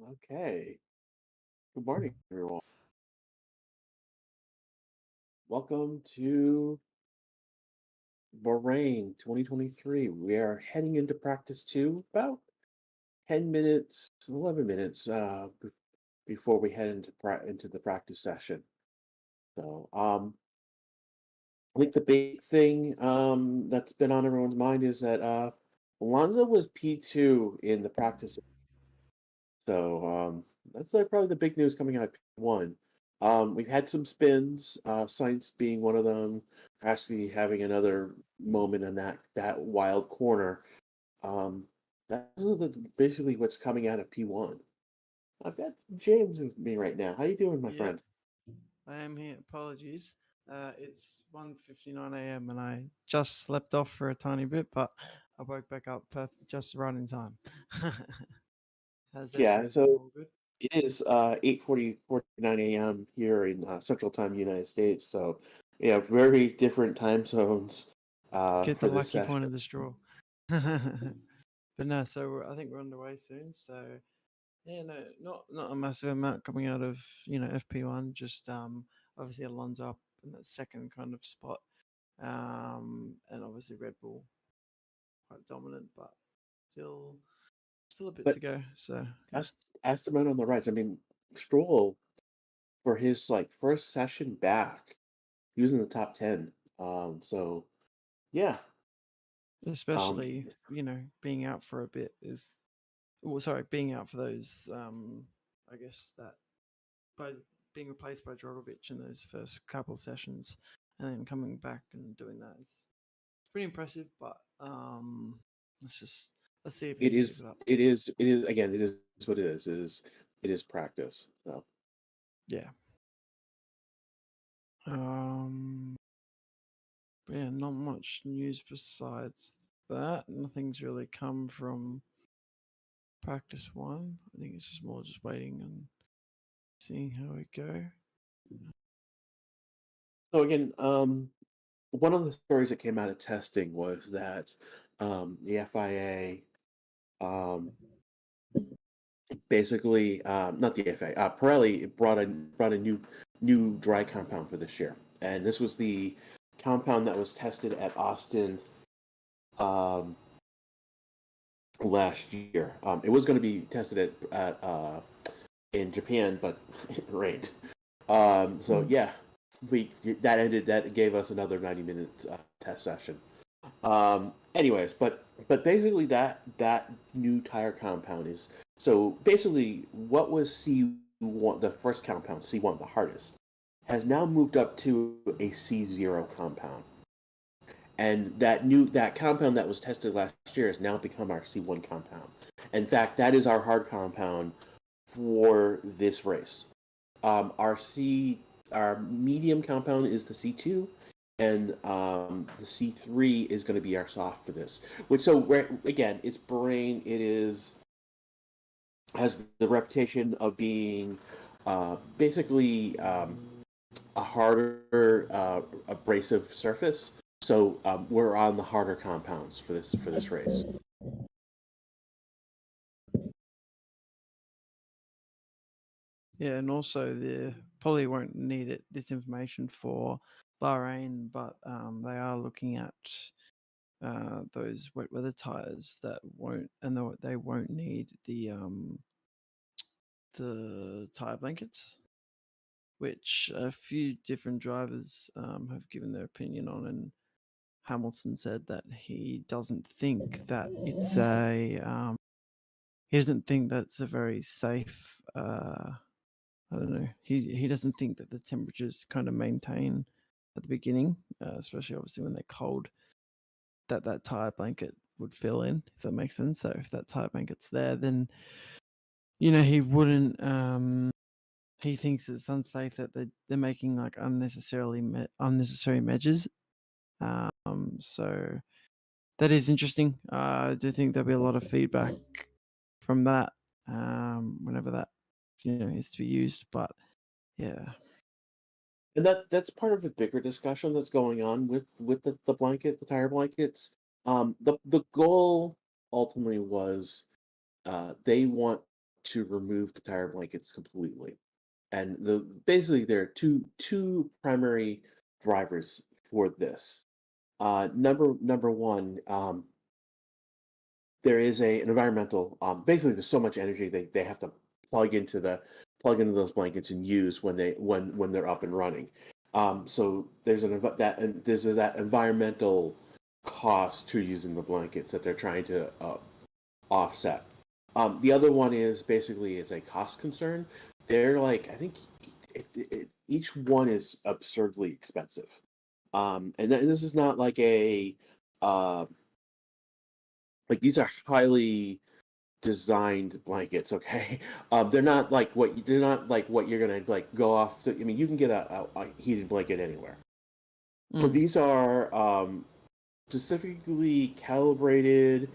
Okay. Good morning, everyone. Welcome to Bahrain 2023. We are heading into practice two, about 10 minutes, 11 minutes before we head into the practice session. So, I think the big thing that's been on everyone's mind is that Alonso was P2 in the practice. So, that's like probably the big news coming out of P1. We've had some spins, Sainz being one of them, actually having another moment in that wild corner. Um, that's basically what's coming out of P1. I've got James with me right now. How you doing, my Yep, friend? I am here. Apologies. It's 1:59 a.m. and I just slept off for a tiny bit, but I woke back up just right in time. How's that Yeah, treating you? so All good? it is 8:49 a.m. here in Central Time, United States. So, yeah, very different time zones Get the for this lucky session. point of the straw. But no, so I think we're underway soon. So yeah, no, not a massive amount coming out of FP1. Just obviously Alonso up in that second kind of spot, and obviously Red Bull quite dominant, but still a bit But to go. So yeah. Aston on the rise. I mean, Stroll for his like first session back, he was in the top 10. So yeah. Um, Especially being out for a bit is, well, sorry, being out for those I guess that by being replaced by Drogovic in those first couple sessions and then coming back and doing that is it's pretty impressive, but let's just let's see if he it can is, keep it up. again, it is what it is. It is practice. So Yeah. um but yeah, not much news besides that. Nothing's really come from practice one. I think it's just more just waiting and seeing how we go. so again, one of the stories that came out of testing was that the FIA um basically not the FIA, Pirelli brought a new dry compound for this year, and this was the compound that was tested at Austin um, last year. It was going to be tested at in Japan, but it rained. So Mm. yeah, we that ended. That gave us another 90 minute test session. Anyways, but basically that new tire compound is so basically what was C1, the first compound, C1, the hardest, has now moved up to a C0 compound. And that compound that was tested last year has now become our C1 compound. In fact, that is our hard compound for this race. Our medium compound is the C2, and the C3 is going to be our soft for this. Which again, it's Bahrain. It is has the reputation of being basically a harder abrasive surface. So we're on the harder compounds for this race. Yeah, and also they probably won't need this information for Bahrain, but they are looking at those wet weather tires that won't, and they won't need the tire blankets, which a few different drivers have given their opinion on, and Hamilton said that he doesn't think that it's a he doesn't think that's a very safe. I don't know. He doesn't think that the temperatures kind of maintain at the beginning, especially obviously when they're cold. That tire blanket would fill in, if that makes sense. So if that tire blanket's there, then he wouldn't. He thinks it's unsafe that they're making like unnecessary measures. So that is interesting. I do think there'll be a lot of feedback from that whenever that is to be used. But yeah, And that's part of a bigger discussion that's going on with the tire blankets. The goal ultimately was they want to remove the tire blankets completely. And basically there are two primary drivers for this. Number one, there is an environmental. Basically, there's so much energy they have to plug into the plug into those blankets and use when they're up and running. So there's there's that environmental cost to using the blankets that they're trying to offset. The other one is basically it's a cost concern. They're like I think each one is absurdly expensive. And this is not like uh, like these are highly designed blankets. Okay, they're not like what you're gonna like go off to. I mean, you can get a heated blanket anywhere, but Mm. these are specifically calibrated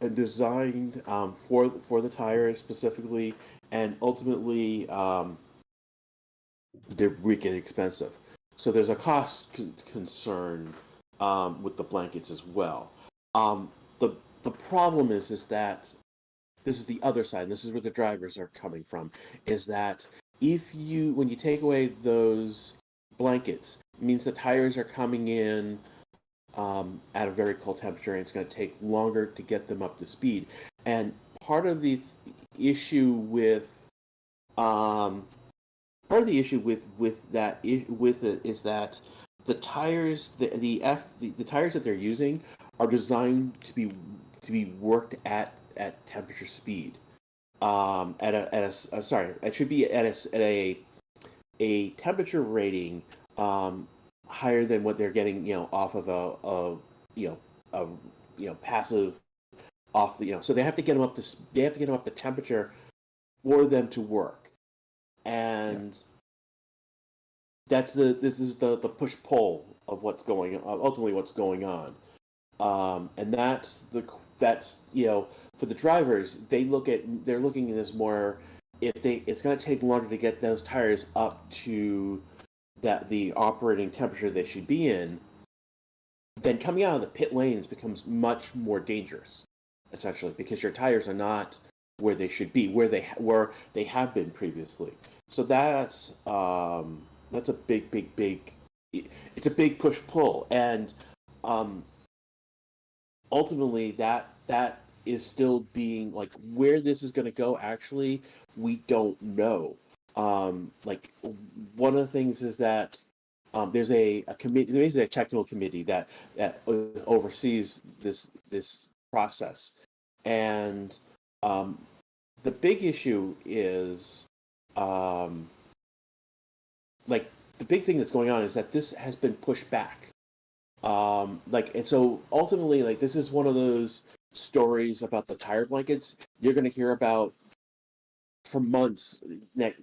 and designed for the tires specifically, and ultimately they're wicked expensive. So there's a concern with the blankets as well. The problem is that this is the other side, and this is where the drivers are coming from, is that when you take away those blankets, it means the tires are coming in at a very cold temperature, and it's going to take longer to get them up to speed. And part of the issue with um, part of the issue with it is that the tires the tires that they're using are designed to be worked at temperature speed sorry, it should be at a temperature rating higher than what they're getting, off of you know a passive off the so they have to get them up to temperature for them to work. Yeah. And this is the push pull of what's going on, ultimately what's going on. And that's for the drivers, they're looking at this more, if they it's going to take longer to get those tires up to the operating temperature they should be in, then coming out of the pit lanes becomes much more dangerous, essentially, because your tires are not where they should be, where they have been previously. So that's a big. It's a big push pull, and um, ultimately that is still being like where this is going to go. Actually, we don't know. Like one of the things is that there's a committee, there's a technical committee that oversees this process, and um, the big issue is um, like the big thing that's going on is that this has been pushed back. And so ultimately, like this is one of those stories about the tire blankets you're going to hear about for months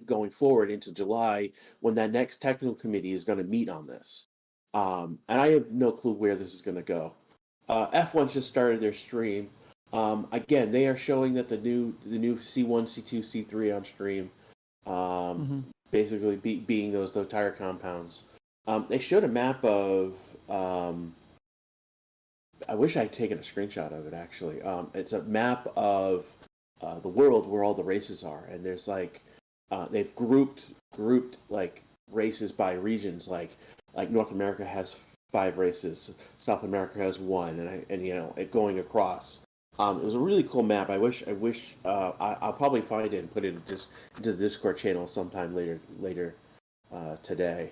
going forward into July, when that next technical committee is going to meet on this. And I have no clue where this is going to go. F1's just started their stream. Again, they are showing that the new C1, C2, C3 on stream, um, Mm-hmm. basically being those tire compounds. They showed a map of. I wish I'd taken a screenshot of it. Actually, it's a map of the world where all the races are, and there's like they've grouped like races by regions. Like North America has 5 races, South America has one, and it going across. It was a really cool map. I'll probably find it and put it into the Discord channel sometime later today.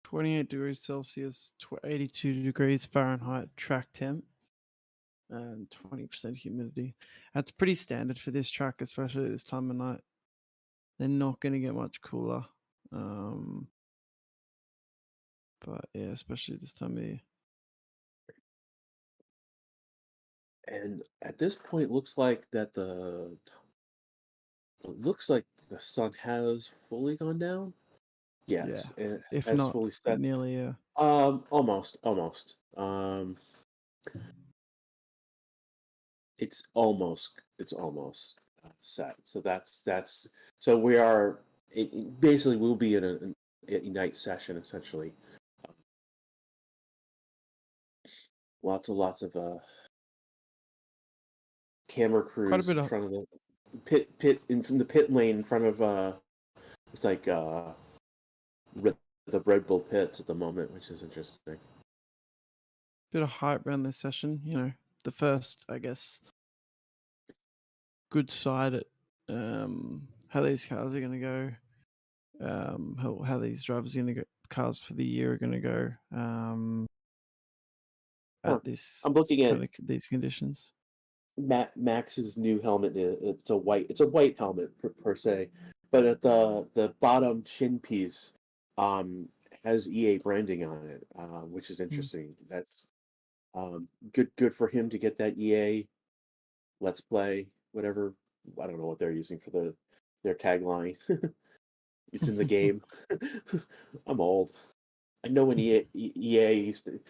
28 degrees Celsius, 82 degrees Fahrenheit track temp, and 20% humidity. That's pretty standard for this track, especially this time of night. They're not going to get much cooler. Um, but yeah, especially this time of year. And at this point, it looks like the sun has fully gone down. Yeah, Yes, it if has not fully set. nearly a Almost. It's almost set. So so we are. It basically will be in a night session essentially. Lots of camera Quite a crews bit in of front of the from the pit lane in front of it's like the Red Bull pits at the moment, which is interesting. hype around this session. The first, I guess, good side at how these cars are going to go. How these drivers are going to go, cars for the year are going to go Huh. at this I'm looking at kind of these conditions. Max's new helmet. It's a white helmet per se, but at the bottom chin piece has EA branding on it, which is interesting. That's good for him to get that EA Let's Play, whatever. I don't know what they're using for their tagline. It's in the game. I'm old. I know when EA used to.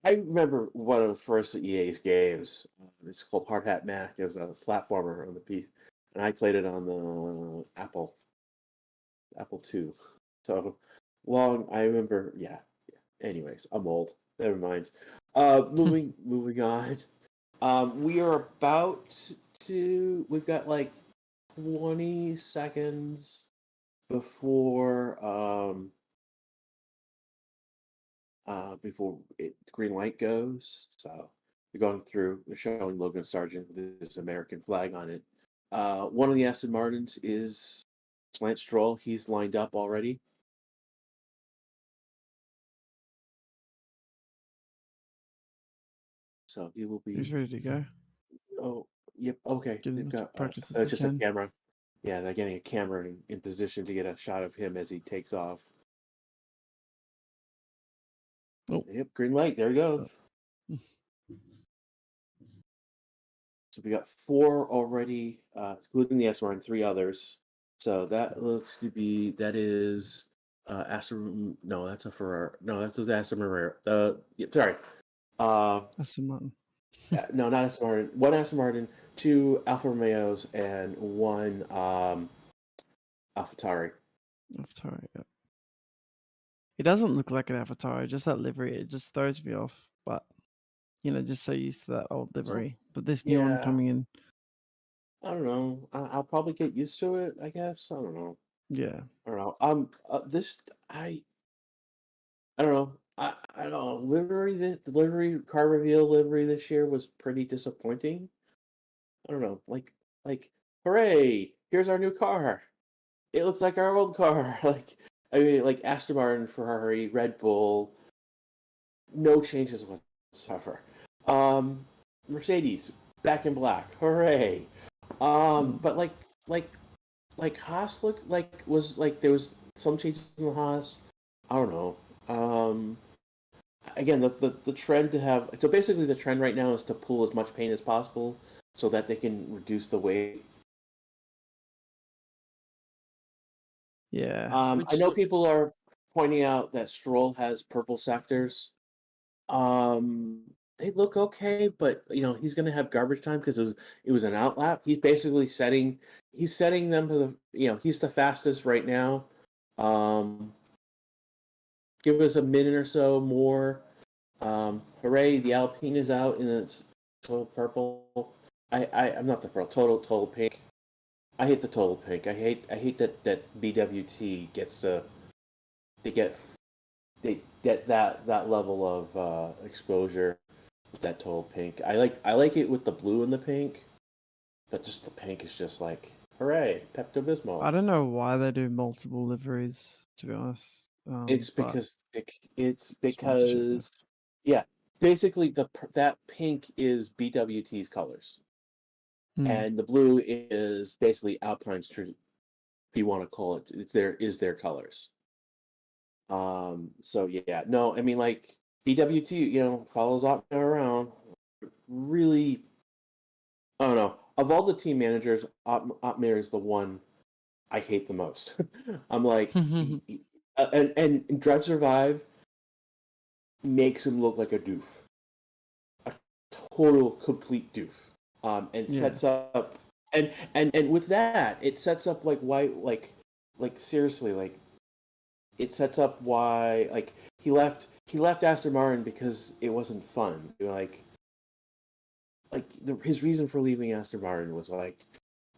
I remember one of the first EA's games. It's called Hard Hat Mac. It was a platformer on the P, and I played it on the Apple II. So long. I remember. Yeah. Anyways, I'm old. Never mind. Moving on. We are about to. We've got like 20 seconds before green light goes. So we're showing Logan Sargent with this American flag on it. One of the Aston Martins is Lance Stroll. He's lined up already. So he will be. He's ready to go. Oh, yep. Okay. Get They've as much got practice as he just can. a camera. Yeah, they're getting a camera in position to get a shot of him as he takes off. Oh. Yep, green light. There he goes. So we got 4 already, including the S1 and 3 others. So that is Aston. No, that's a Ferrari. No, that's Aston Martin. Sorry. Aston Martin. No, not Aston Martin. 1 Aston Martin, 2 Alfa Romeos, and 1 AlphaTauri. AlphaTauri, yeah. It doesn't look like an AlphaTauri, just that livery. It just throws me off. But just so used to that old livery. But this new one coming in. I don't know. I'll probably get used to it, I guess. I don't know. Yeah. I don't know. I don't know. I don't know. The livery car reveal livery this year was pretty disappointing. I don't know. Like, hooray! Here's our new car. It looks like our old car. Like Aston Martin, Ferrari, Red Bull. No changes whatsoever. Mercedes back in black. Hooray! But like Haas there was some changes in the Haas. I don't know. Again, the trend to have so basically the trend right now is to pull as much paint as possible so that they can reduce the weight. Yeah. I know people are pointing out that Stroll has purple sectors. They look okay, but he's going to have garbage time because it was an outlap. He's setting them to he's the fastest right now. Give us a minute or so more. Hooray! The Alpine is out in its total purple. I'm not the purple. Total pink. I hate the total pink. I hate that BWT gets they get that level of exposure with that total pink. I like it with the blue and the pink, but just the pink is just like hooray, Pepto Bismol. I don't know why they do multiple liveries, to be honest. It's but because yeah, basically that pink is BWT's colors, and the blue is basically Alpine's, if you want to call it, their colors. So yeah, no, I mean like BWT, follows Otmar around. Really, I don't know. Of all the team managers, Otmar is the one I hate the most. I'm like, and Drive Survive makes him look like a doof, a total complete doof. And sets up and with that, it sets up like why seriously it sets up why he left Aston Martin because it wasn't fun. like his reason for leaving Aston Martin was like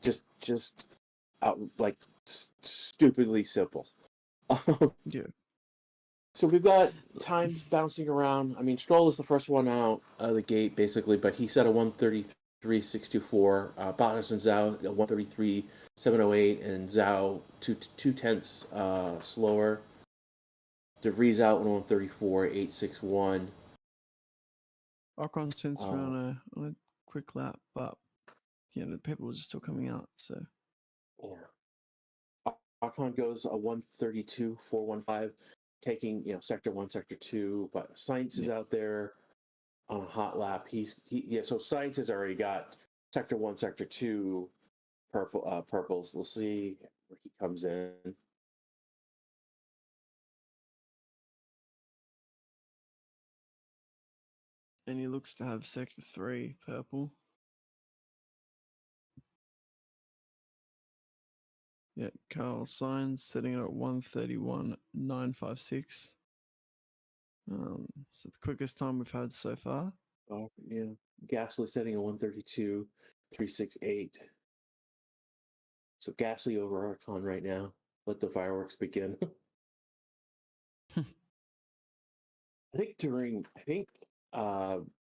just like stupidly simple. Yeah. So we've got times bouncing around. I mean, Stroll is the first one out of the gate, basically, but he set a 133.624. Bottas and Zhao a 133.708, and Zhao two tenths slower. De Vries out 134.861. Ocon seems to be Uh, on a quick lap, but the people are just still coming out. So yeah. Ocon goes a 132.415, taking sector one, sector two, but Sainz is yeah, out there on a hot lap. So Sainz has already got sector one, sector two purples. We'll see where he comes in. and he looks to have sector 3 purple. Yeah, Carl Sainz setting it at 131.956. So the quickest time we've had so far. Oh yeah, Gasly setting a 132.368. So Gasly over Ocon right now. Let the fireworks begin.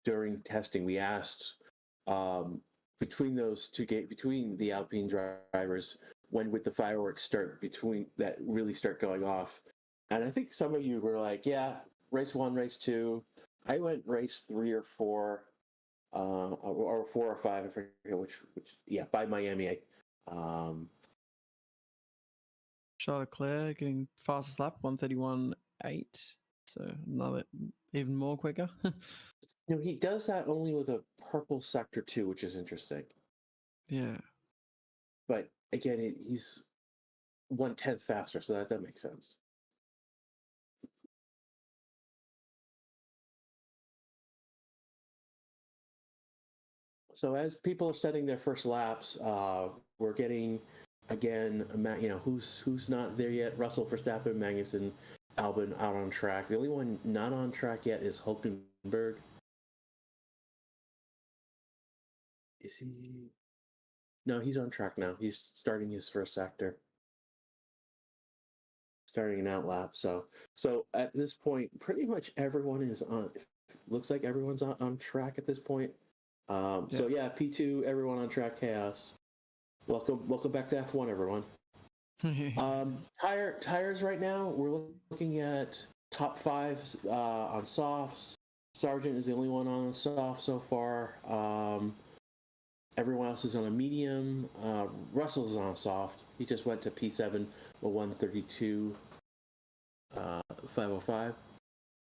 During testing we asked um, between the Alpine drivers, when would the fireworks start going off, and I think some of you were like, yeah, race one, race two. I went race three or four, or four or five, I forget which yeah, by Miami. um, Charles Leclerc getting fastest lap, 131.8. So another even more quicker. he does that only with a purple sector two, which is interesting. Yeah. But again, he's 1/10 faster, so that makes sense. So as people are setting their first laps, we're getting again, who's not there yet? Russell, Verstappen, Magnussen, Albon out on track. The only one not on track yet is Hulkenberg. Is he? No, he's on track now. He's starting his first sector, starting an out lap. So at this point, pretty much everyone is on. Looks like everyone's on track at this point. So yeah, P2, everyone on track. Chaos. Welcome back to F1, everyone. Tires right now, we're looking at top five on softs. Sargent is the only one on soft so far. Everyone else is on a medium. Russell's on a soft. He just went to P7 with 132, 505.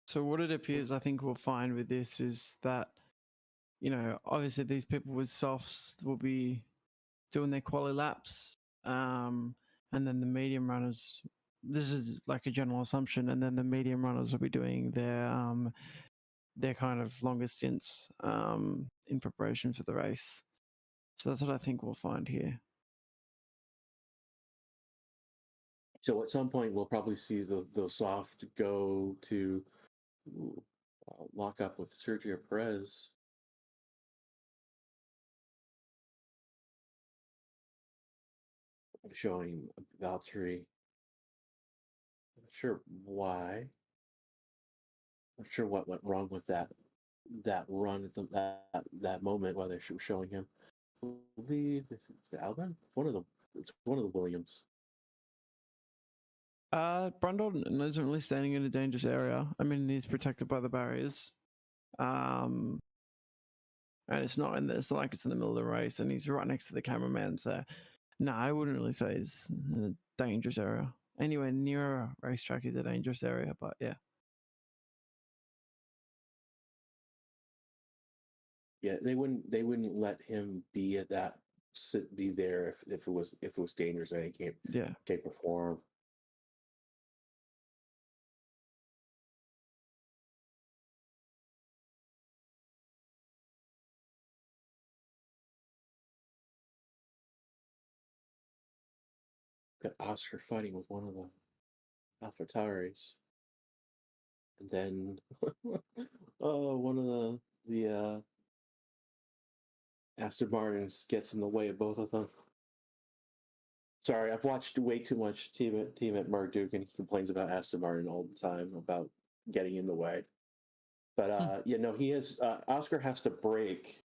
So what it appears, I think we'll find with this is that, obviously these people with softs will be doing their quali laps, and then the medium runners. This is like a general assumption, and then the medium runners will be doing their kind of longer stints in preparation for the race. So that's what I think we'll find here. So at some point, we'll probably see the soft go to lock up with Sergio Perez. Showing Valtteri. Not sure why. Not sure what went wrong with that run at that moment while they're showing him. I believe this is Albon. It's one of the Williams. Brundle isn't really standing in a dangerous area. I mean, he's protected by the barriers. And it's not like it's in the middle of the race, and he's right next to the cameraman. So, no, I wouldn't really say it's a dangerous area. Anywhere near a racetrack is a dangerous area, but yeah. Yeah, they wouldn't let him be be there if it was dangerous in any shape or form. Got Oscar fighting with one of the AlphaTauris, and then one of the Aston Martin gets in the way of both of them. Sorry, I've watched way too much Team at Marduk, and he complains about Aston Martin all the time about getting in the way. But he has Oscar has to brake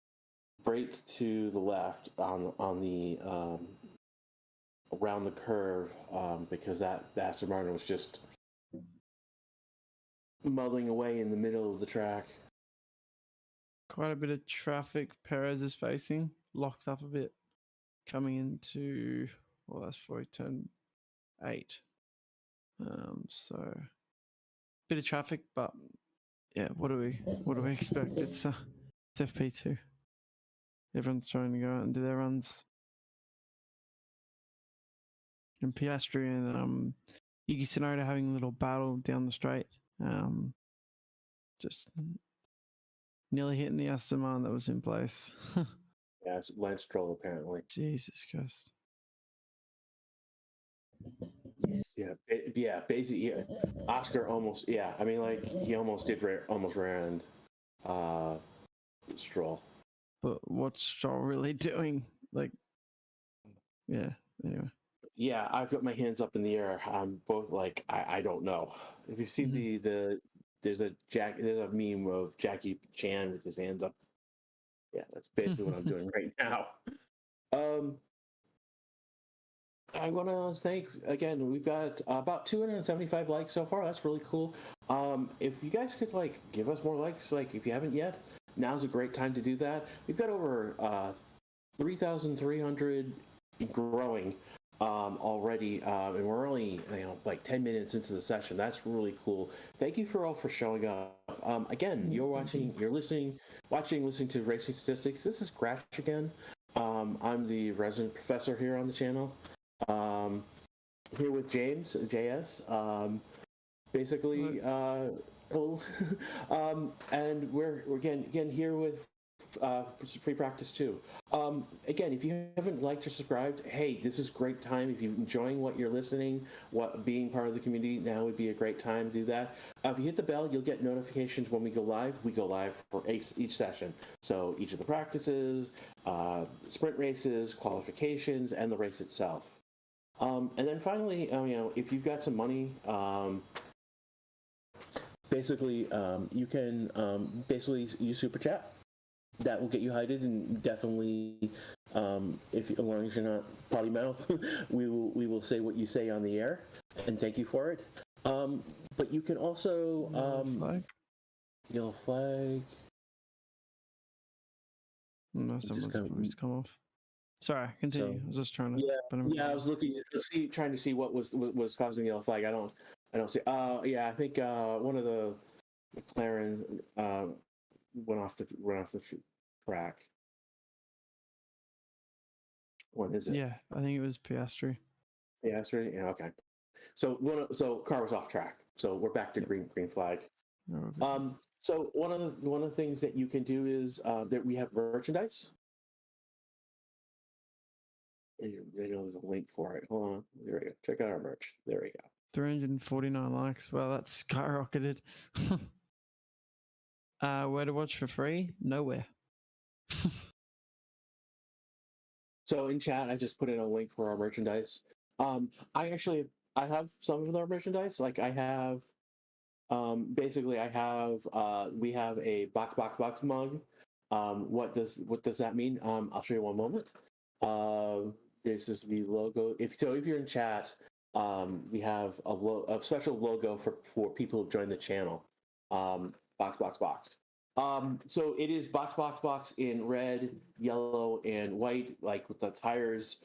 to the left on the around the curve because that Aston Martin was just muddling away in the middle of the track. Quite a bit of traffic Perez is facing, locked up a bit, coming into, well, that's probably turn 8. So bit of traffic, but yeah, what do we expect? It's FP2. Everyone's trying to go out and do their runs. And Piastri and Yuki Tsunoda having a little battle down the straight. Just nearly hitting the Aston Martin that was in place. Yeah, it's Lance Stroll apparently. Jesus Christ. Yeah. Basically, Oscar almost. Yeah, I mean, like he almost did almost ran Stroll. But what's Stroll really doing? Like, yeah. Anyway. Yeah, I've got my hands up in the air. I'm both like I don't know. If you've seen there's a meme of Jackie Chan with his hands up. Yeah, that's basically what I'm doing right now. I want to thank again. We've got about 275 likes so far. That's really cool. If you guys could give us more likes, if you haven't yet, now's a great time to do that. We've got over 3,300 growing already, and we're only 10 minutes into the session. That's really cool. Thank you for all for showing up. Again, you're listening to Racing Statistics. This is Crash again. I'm the resident professor here on the channel. Here with James, JS. And we're again here with free practice too. Again, if you haven't liked or subscribed, hey, this is a great time. If you're enjoying what you're listening, being part of the community, now would be a great time to do that. If you hit the bell, you'll get notifications when we go live. We go live for each session. So each of the practices, sprint races, qualifications, and the race itself. And then finally, if you've got some money, you can use Super Chat. That will get you hyped, and definitely, as long as you're not potty mouth, we will say what you say on the air, and thank you for it. But you can also yellow flag. No, someone's probably come off. Sorry, continue. I was just trying to. I was trying to see what was causing the yellow flag. I don't see. I think one of the McLaren went off the track. What is it? Yeah, I think it was Piastri. Piastri. Yeah. Okay. So car was off track. So we're back to green flag. Okay. So one of the things that you can do is that we have merchandise. I know there's a link for it. Hold on. There we go. Check out our merch. There we go. 349 likes. Well, that's skyrocketed. Where to watch for free? Nowhere. So in chat, I just put in a link for our merchandise. I have some of our merchandise. We have a box mug. What does that mean? I'll show you one moment. This is the logo. If you're in chat, we have a special logo for people who join the channel. Box. So it is box in red, yellow, and white, with the tires,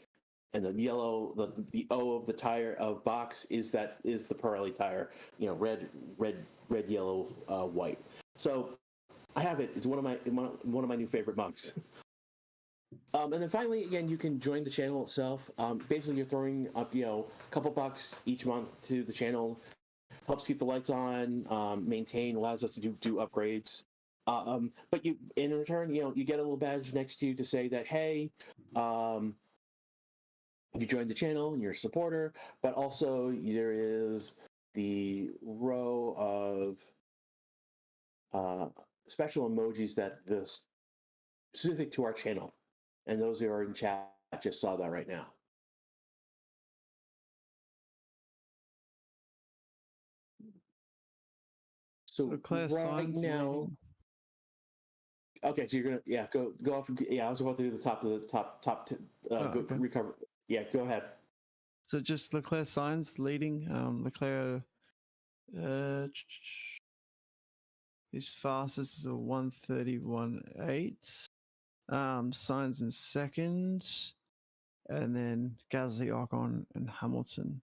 and the yellow. The O of the tire of box is the Pirelli tire. Red, yellow, white. So I have it. It's one of my new favorite mugs. And then finally, again, you can join the channel itself. Basically, you're throwing up, a couple bucks each month to the channel. Helps keep the lights on, maintain, allows us to do upgrades. But in return, you get a little badge next to you to say that, hey, you joined the channel and you're a supporter. But also, there is the row of special emojis that specific to our channel. And those who are in chat just saw that right now. So Leclerc right Sainz now, leading. okay, so you're gonna go off. Yeah, I was about to do the top of the top. Okay. Recover. Yeah, go ahead. So just Leclerc Sainz leading. Leclerc his fastest is a 1:31.8. Sainz in second, and then Gasly, Ocon, and Hamilton.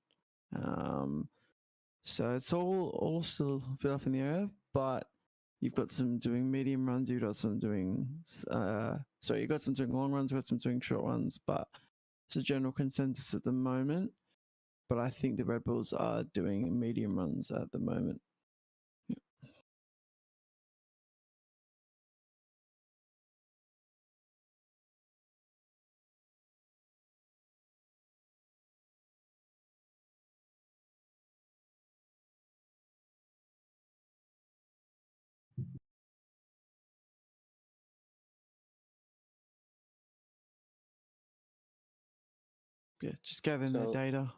So it's all still a bit up in the air, but you've got some doing medium runs, you've got some doing you've got some doing long runs, you've got some doing short ones, but it's a general consensus at the moment. But I think the Red Bulls are doing medium runs at the moment. Yeah, just gathering their data.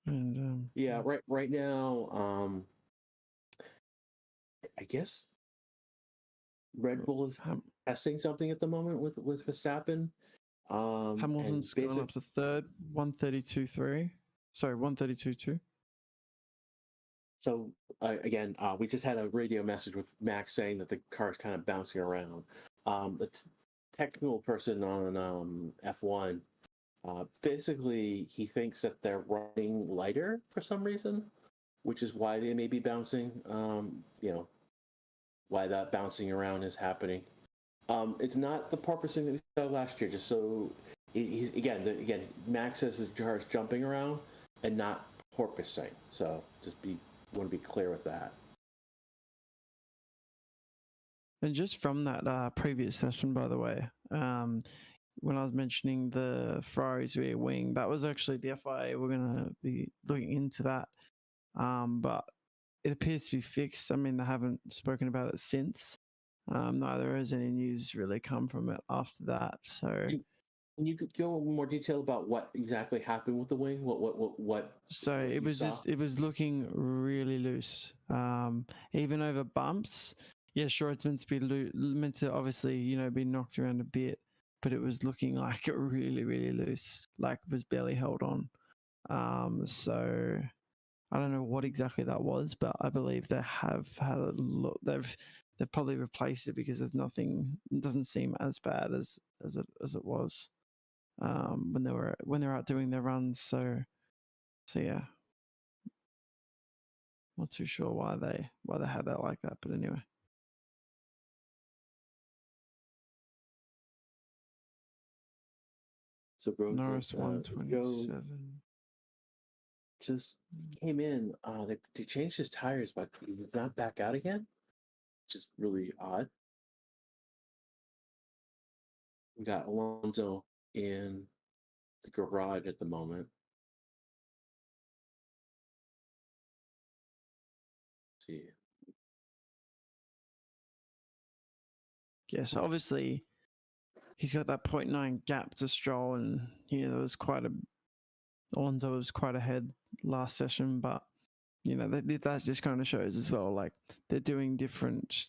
And yeah, right now, I guess Red Bull is testing something at the moment with Verstappen. Hamilton's gone up to third, 1:32.3. Sorry, 1:32.2. So again, we just had a radio message with Max saying that the car is kind of bouncing around. The technical person on F1, basically, he thinks that they're running lighter for some reason, which is why they may be bouncing. Why that bouncing around is happening. It's not the porpoising that we saw last year. Just so he's again, Max says his car is jumping around and not porpoising. So want to be clear with that. And just from that previous session, by the way, when I was mentioning the Ferrari's rear wing, that was actually the FIA. We're going to be looking into that. But it appears to be fixed. I mean, they haven't spoken about it since. Neither has any news really come from it after that. So, can you go in more detail about what exactly happened with the wing? What? So it was looking really loose. Even over bumps. Yeah, sure, it's meant to be meant to obviously be knocked around a bit, but it was looking like it really really loose, like it was barely held on. So I don't know what exactly that was, but I believe they have had a look. They've probably replaced it because there's nothing. It doesn't seem as bad as it was when they were out doing their runs. So yeah, not too sure why they had that like that, but anyway. So Norris 127. Just came in. They changed his tires, but he's not back out again, which is really odd. We got Alonso in the garage at the moment. Let's see. Yeah, so obviously he's got that 0.9 gap to Stroll, and Alonso was quite ahead last session, but that just kind of shows as well, like they're doing different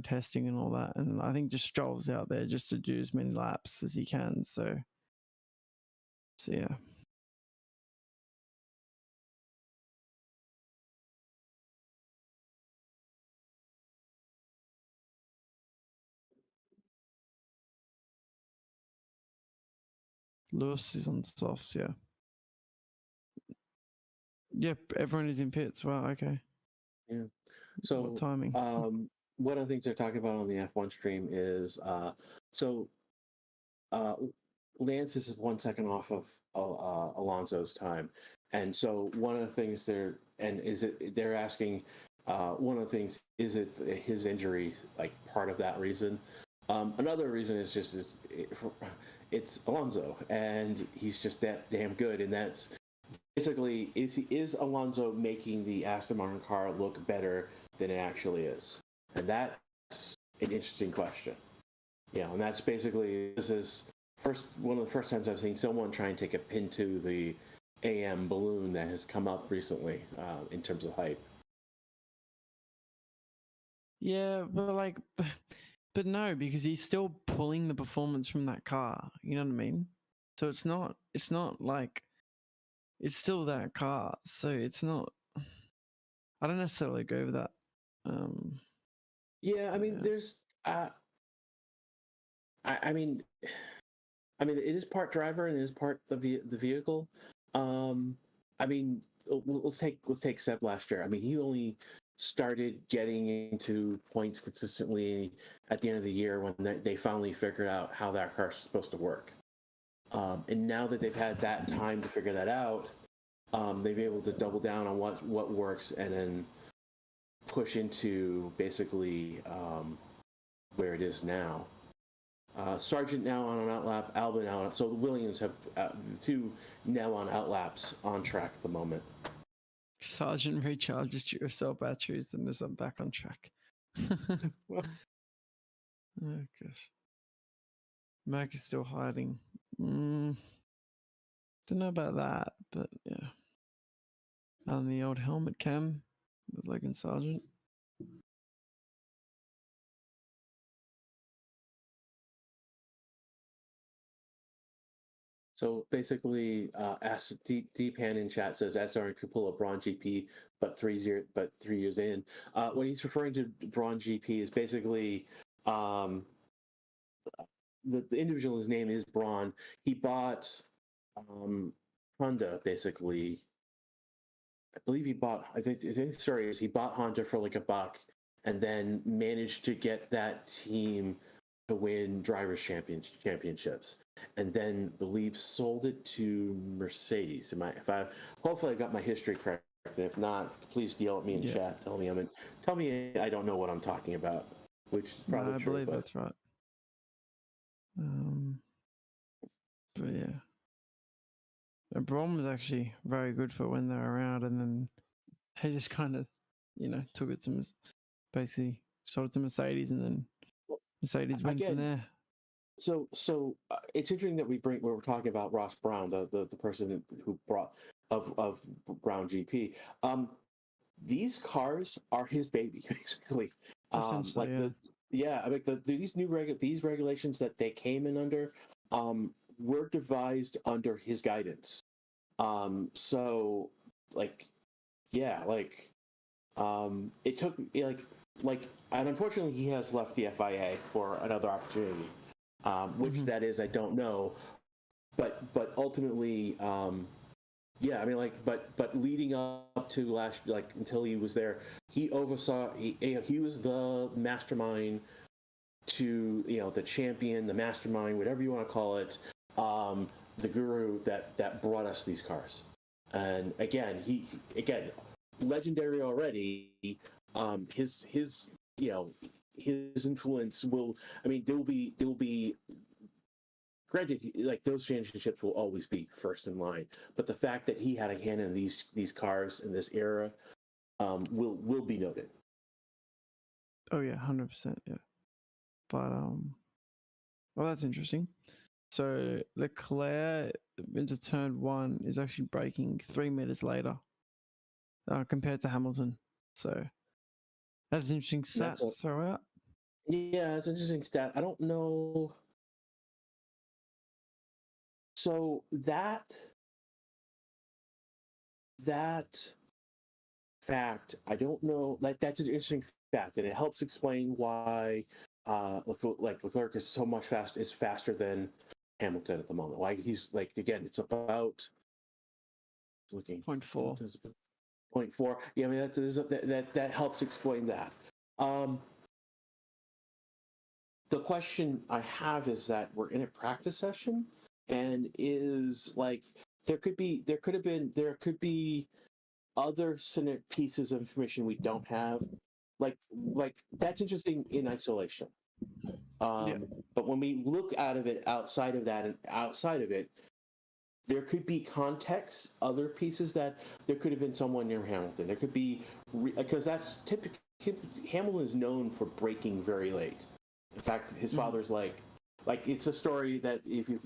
testing and all that, and I think just Stroll's out there just to do as many laps as he can. So yeah. Lewis is on softs, yeah. Yep, everyone is in pits. Wow, okay. Yeah. So what timing? One of the things they're talking about on the F1 stream is Lance is 1 second off of Alonso's time, and so one of the things they're asking, one of the things, is it his injury, like part of that reason? Another reason is just it's Alonso, and he's just that damn good, and that's basically, is Alonso making the Aston Martin car look better than it actually is? And that's an interesting question. And that's basically, this is one of the first times I've seen someone try and take a pin to the AM balloon that has come up recently in terms of hype. Yeah, but no, because he's still pulling the performance from that car. You know what I mean? So it's not like it's still that car. So it's not. I don't necessarily agree with that. Yeah, I mean, yeah. there's. I mean, it is part driver and it is part the vehicle. I mean, let's take Seb last year. I mean, he only started getting into points consistently at the end of the year when they finally figured out how that car's supposed to work. And now that they've had that time to figure that out, they've been able to double down on what works and then push into basically where it is now. Sargent now on an outlap, Albon out. So the Williams have the two now on outlaps on track at the moment. Sargent recharges Duracell batteries and is back on track. Oh gosh. Merc is still hiding. Don't know about that, but yeah. On the old helmet cam with Logan Sargent. So basically, Deep Hand in chat says SR could pull a Braun GP, but 3 years in. What he's referring to Braun GP is basically the individual's name is Braun. He bought Honda basically. I believe he bought. I think he bought Honda for like $1, and then managed to get that team to win drivers' championships, and then believe sold it to Mercedes. Hopefully I got my history correct. And if not, please yell at me in chat. Tell me I don't know what I'm talking about, which is probably true. I believe that's right. But yeah, Braun was actually very good for when they were around, and then he just kind of, took it to basically sold it to Mercedes, and then Mercedes went from there. So it's interesting that we're talking about Ross Brown, the person who brought of Brown GP. These cars are his baby, basically. These these regulations that they came in under were devised under his guidance. It took and unfortunately he has left the FIA for another opportunity. Which that is, I don't know, but ultimately, but leading up to until he was there, he oversaw. He was the mastermind to the champion, the mastermind, whatever you want to call it, the guru that brought us these cars. And again, he legendary already. His influence will. I mean, there will be. Granted, those championships will always be first in line, but the fact that he had a hand in these cars in this era will be noted. Oh yeah, 100%. Yeah, but well, that's interesting. So Leclerc into turn 1 is actually braking 3 meters later compared to Hamilton. So that's an interesting stat to throw out. Yeah, it's an interesting stat. I don't know. So that fact, I don't know. That's an interesting fact, and it helps explain why Leclerc is so much faster than Hamilton at the moment. Why he's again, it's about looking 0.4. 0.4. Yeah, I mean that helps explain that. The question I have is that we're in a practice session, and is there could be other pieces of information we don't have. That's interesting in isolation. But when we look outside of it, there could be context, other pieces that there could have been someone near Hamilton. There could be, because that's typically, Hamilton is known for braking very late. In fact, his father's like it's a story that if you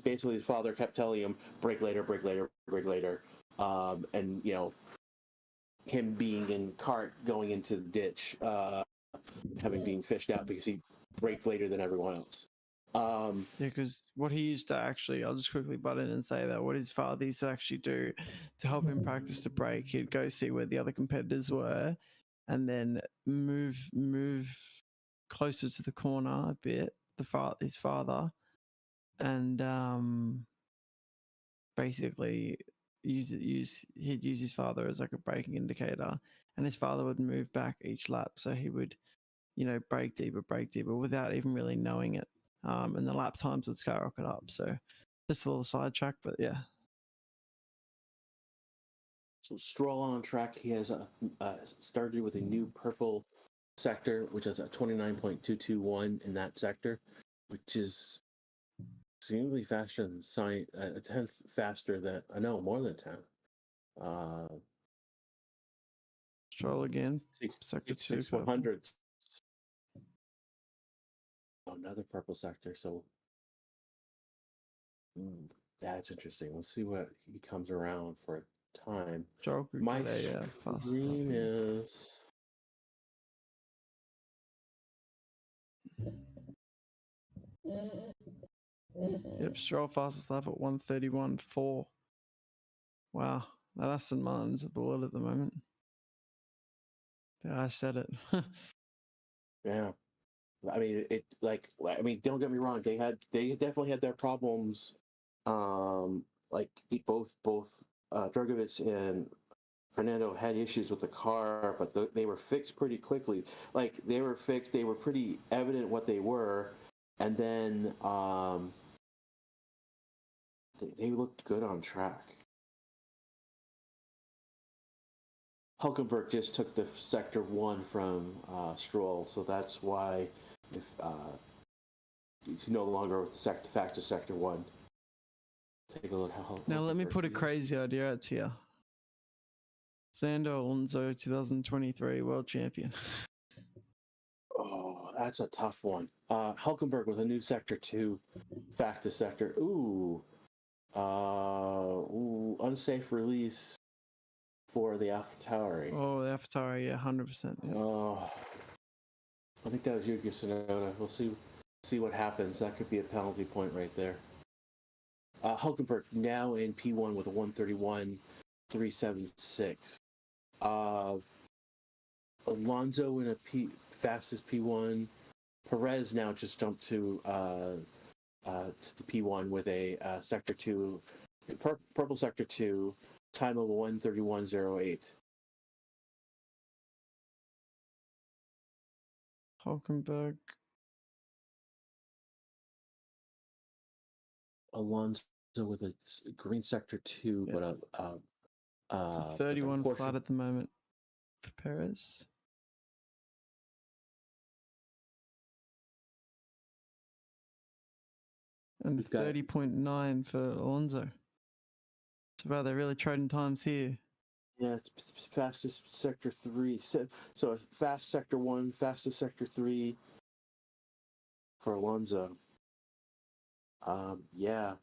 basically his father kept telling him brake later, brake later, brake later, and him being in cart going into the ditch, having being fished out because he braked later than everyone else. Yeah, because what he used to actually, I'll just quickly butt in and say that what his father used to actually do to help him practice to brake, he'd go see where the other competitors were, and then move closer to the corner a bit. His father, and basically he'd use his father as like a braking indicator, and his father would move back each lap, so he would, brake deeper without even really knowing it. And the lap times would skyrocket up. So just a little sidetrack, but yeah. So Stroll on track, he has started with a new purple sector, which is a 29.221 in that sector, which is seemingly faster than a tenth faster than I know more than 10. Stroll again, sector 2, 100s. Another purple sector, so that's interesting. We'll see what he comes around for a time. Stroll could My get a fast dream is Yep, Stroll fastest lap at 1:31.4. Wow, that Aston Martin's a bullet at the moment. Yeah, I said it. yeah. I mean, don't get me wrong. They definitely had their problems. Like both Drogovic and Fernando had issues with the car, but they were fixed pretty quickly. Like they were fixed. They were pretty evident what they were, and then they looked good on track. Hulkenberg just took the sector 1 from Stroll, so that's why if he's no longer with the fastest sector 1. Take a look how. Now let me put a crazy idea out to you. Fernando Alonso, 2023 world champion. Oh, that's a tough one. Hulkenberg with a new sector 2, fastest sector. Unsafe release for the AlphaTauri. Oh, the AlphaTauri, yeah, 100%. Yeah. Oh, I think that was Yuki Tsunoda. We'll see what happens. That could be a penalty point right there. Hulkenberg now in P1 with a 1:31.376. Alonso in a fastest P1. Perez now just jumped to the P1 with a sector 2, purple sector 2, time of 1:31.08. Hulkenberg. Alonso with a green sector 2, yeah. but it's a 31 flat at the moment for Perez. And 30.9 for Alonso. It's about they're really trading times here. Yeah, it's fastest sector 3. So fast sector 1, fastest sector 3 for Alonso. Yeah.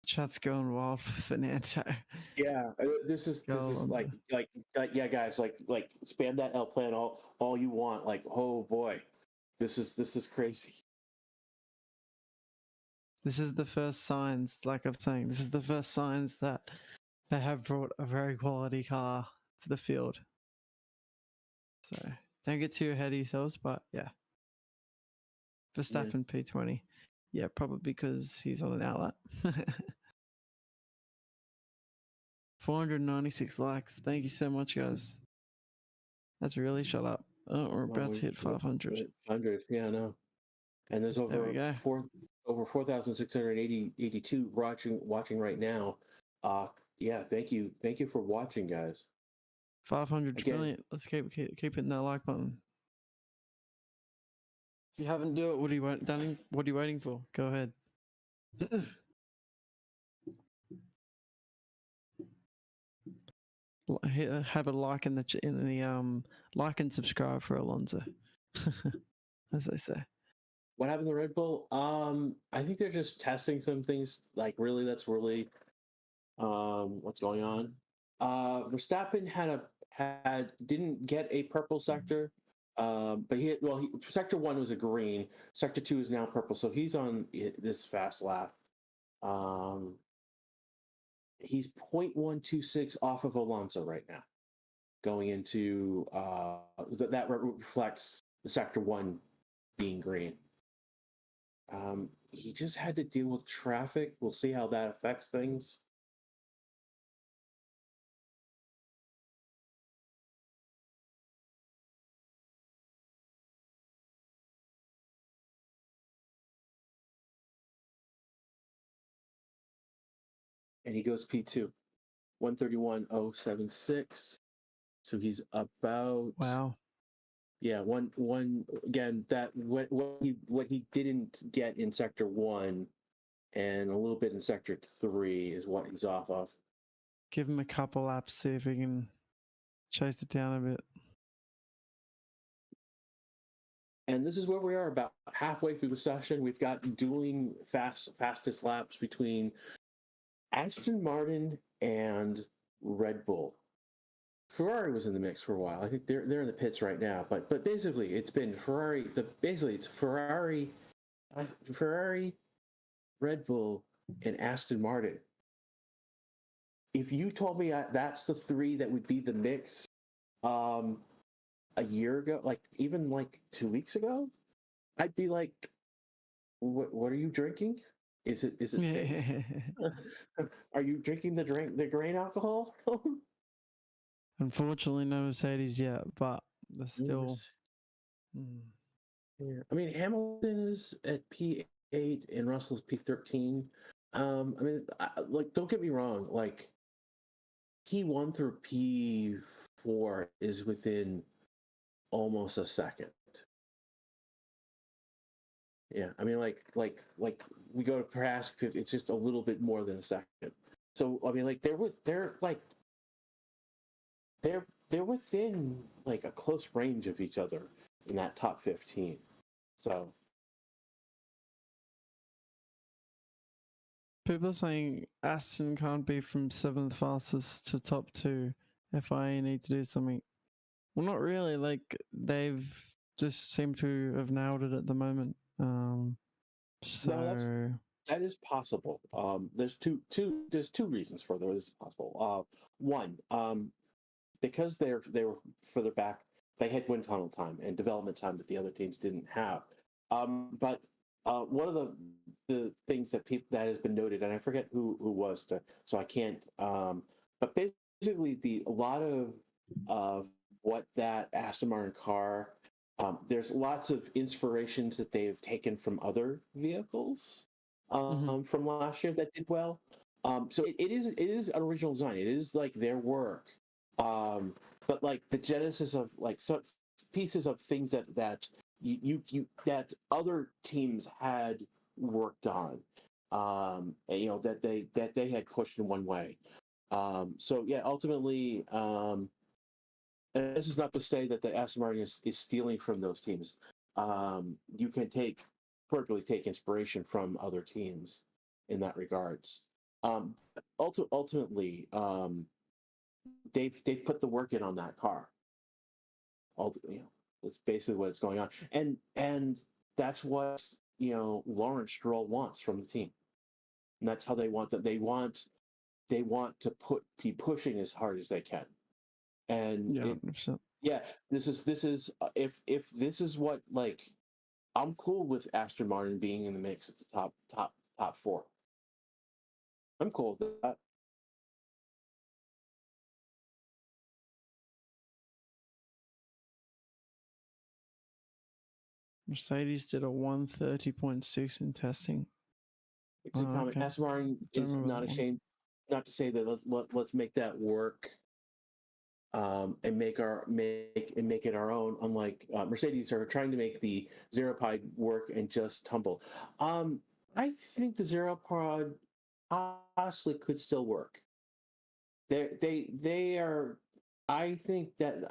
Chat's going wild for Fernando. Yeah, this is like yeah, guys, like spam that L plan all you want. Like, oh boy, this is crazy. This is the first signs, like I'm saying, this is the first signs that they have brought a very quality car to the field. So don't get too ahead of yourselves, but yeah. Verstappen P20. Yeah, probably because he's on an outlet. 496 likes. Thank you so much, guys. That's really shut up. Oh, we're about to hit 500. 100, yeah, I know. And there's over 4,682 watching right now. Yeah, thank you for watching, guys. 500 brilliant. Let's keep hitting that like button. If you haven't done it, what are you waiting for? Go ahead. have a like in the like and subscribe for Alonso, as they say. What happened to Red Bull? I think they're just testing some things. Like really, that's really what's going on. Verstappen didn't get a purple sector, but sector 1 was a green. Sector 2 is now purple, so he's on this fast lap. He's 0.126 off of Alonso right now, going into that reflects the sector 1 being green. He just had to deal with traffic. We'll see how that affects things. And he goes P2, 131.076. So he's about Wow. Yeah, one again. That what he didn't get in sector 1, and a little bit in sector 3 is what he's off of. Give him a couple laps, see if he can chase it down a bit. And this is where we are, about halfway through the session. We've got dueling fastest laps between Aston Martin and Red Bull. Ferrari was in the mix for a while. I think they're in the pits right now. But basically, it's been Ferrari. It's Ferrari, Red Bull, and Aston Martin. If you told me that's the 3 that would be the mix, a year ago, like even like 2 weeks ago, I'd be like, "What are you drinking? Is it safe? Are you drinking the grain alcohol?" Unfortunately, no Mercedes yet, but there's still. Yeah. I mean, Hamilton is at P8 and Russell's P13. I mean, don't get me wrong. Like, P1 through P4 is within almost a second. Yeah, I mean, like we go to Prask, it's just a little bit more than a second. So I mean, like they're within like a close range of each other in that top 15. So people are saying Aston can't be from 7th fastest to top 2. FIA need to do something. Well, not really. Like they've just seemed to have nailed it at the moment. So no, that is possible. There's two reasons for this is possible. One, because they were further back, they had wind tunnel time and development time that the other teams didn't have. But one of the things that has been noted, and I forget who was so I can't. But basically, a lot of what that Aston Martin car. There's lots of inspirations that they've taken from other vehicles from last year that did well. So it is an original design. It is like their work. But like the genesis of like some pieces of things that that other teams had worked on, and, that they had pushed in one way. So yeah, ultimately, and this is not to say that the Aston Martin is stealing from those teams. You can perfectly take inspiration from other teams in that regards. Ultimately, they've put the work in on that car. That's basically what's going on, and that's what Lawrence Stroll wants from the team, and that's how they want that. They want to be pushing as hard as they can, and this is if this is what like I'm cool with Aston Martin being in the mix at the top 4. I'm cool with that. Mercedes did a 130.6 in testing. Okay. Aston Martin is not ashamed, not to say that let's make that work, and make it our own. Unlike Mercedes are trying to make the zero pod work and just tumble. I think the zero pod possibly could still work. they are. I think that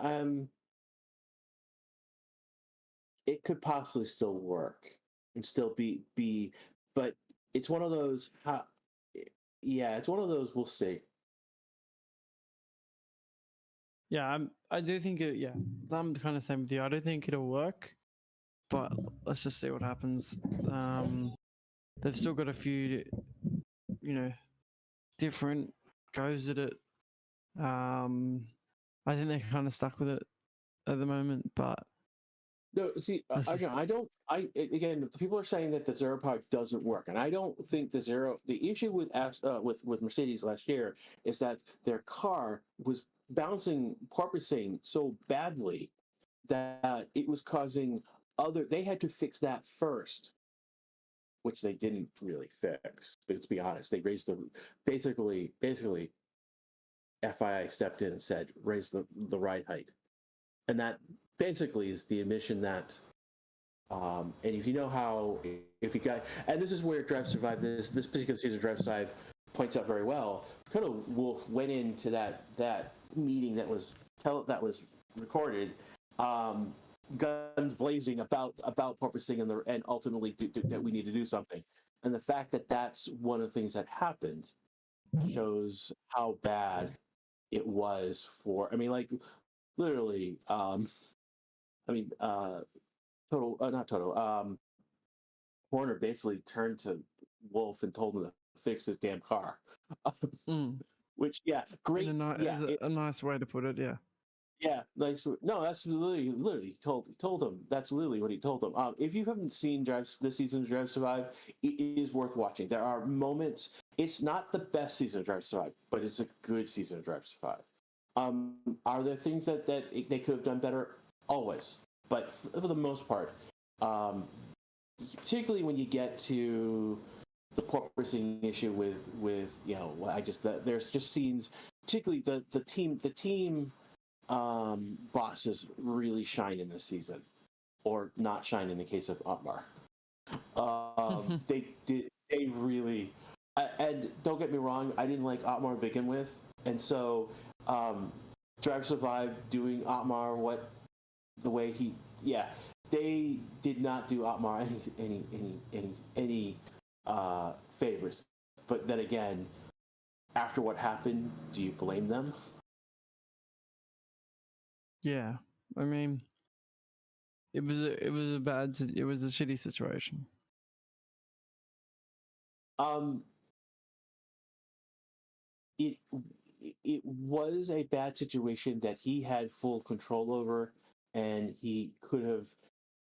it could possibly still work and still be, but it's one of those. Yeah, it's one of those. We'll see. Yeah, I do think it. Yeah, I'm kind of same with you. I don't think it'll work, but let's just see what happens. They've still got a few, different goes at it. I think they're kind of stuck with it at the moment, but No, see, again, I don't. Again, people are saying that the zero pod doesn't work, and I don't think the zero. The issue with Mercedes last year is that their car was bouncing, porpoising so badly that it was causing other. They had to fix that first, which they didn't really fix. But let's be honest, they raised the basically FIA stepped in and said raise the ride height, and that basically is the emission that. And if you know how, if you got, and this is where Drive to Survive, this particular season of Drive to Survive points out very well. Kind of Wolf went into that meeting that was recorded, guns blazing about porpoising and ultimately that we need to do something. And the fact that that's one of the things that happened shows how bad it was for. I mean, like literally. I mean, not Toto. Horner basically turned to Wolf and told him to fix his damn car. Which, yeah, great. A nice way to put it. Yeah. Yeah, nice. No, that's literally told him. That's literally what he told him. If you haven't seen this season's Drive Survive, it is worth watching. There are moments. It's not the best season of Drive Survive, but it's a good season of Drive Survive. Are there things that they could have done better? Always, but for the most part, particularly when you get to the porpoising issue with there's just scenes, particularly the team bosses really shine in this season, or not shine in the case of Otmar. They really, and don't get me wrong, I didn't like Otmar to begin with, and so Drive Survive doing Otmar the way they did not do Otmar any favors. But then again, after what happened, do you blame them? Yeah, I mean, it was a shitty situation. It was a bad situation that he had full control over, and he could have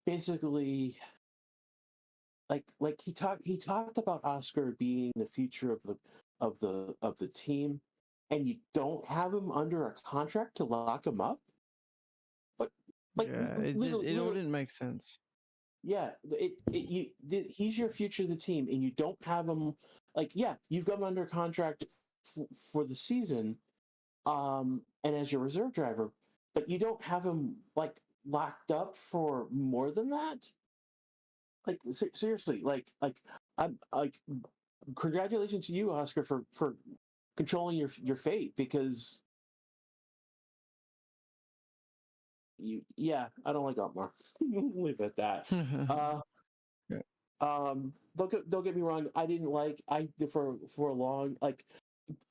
basically he talked about Oscar being the future of the team, and you don't have him under a contract to lock him up. But it all didn't make sense. Yeah, he's your future of the team, and you don't have him. You've got him under contract for the season, and as your reserve driver, but you don't have him locked up for more than that. Seriously, I'm congratulations to you, Oscar, for controlling your fate, because I don't like Otmar. Leave it at that. Don't get me wrong. I didn't for a long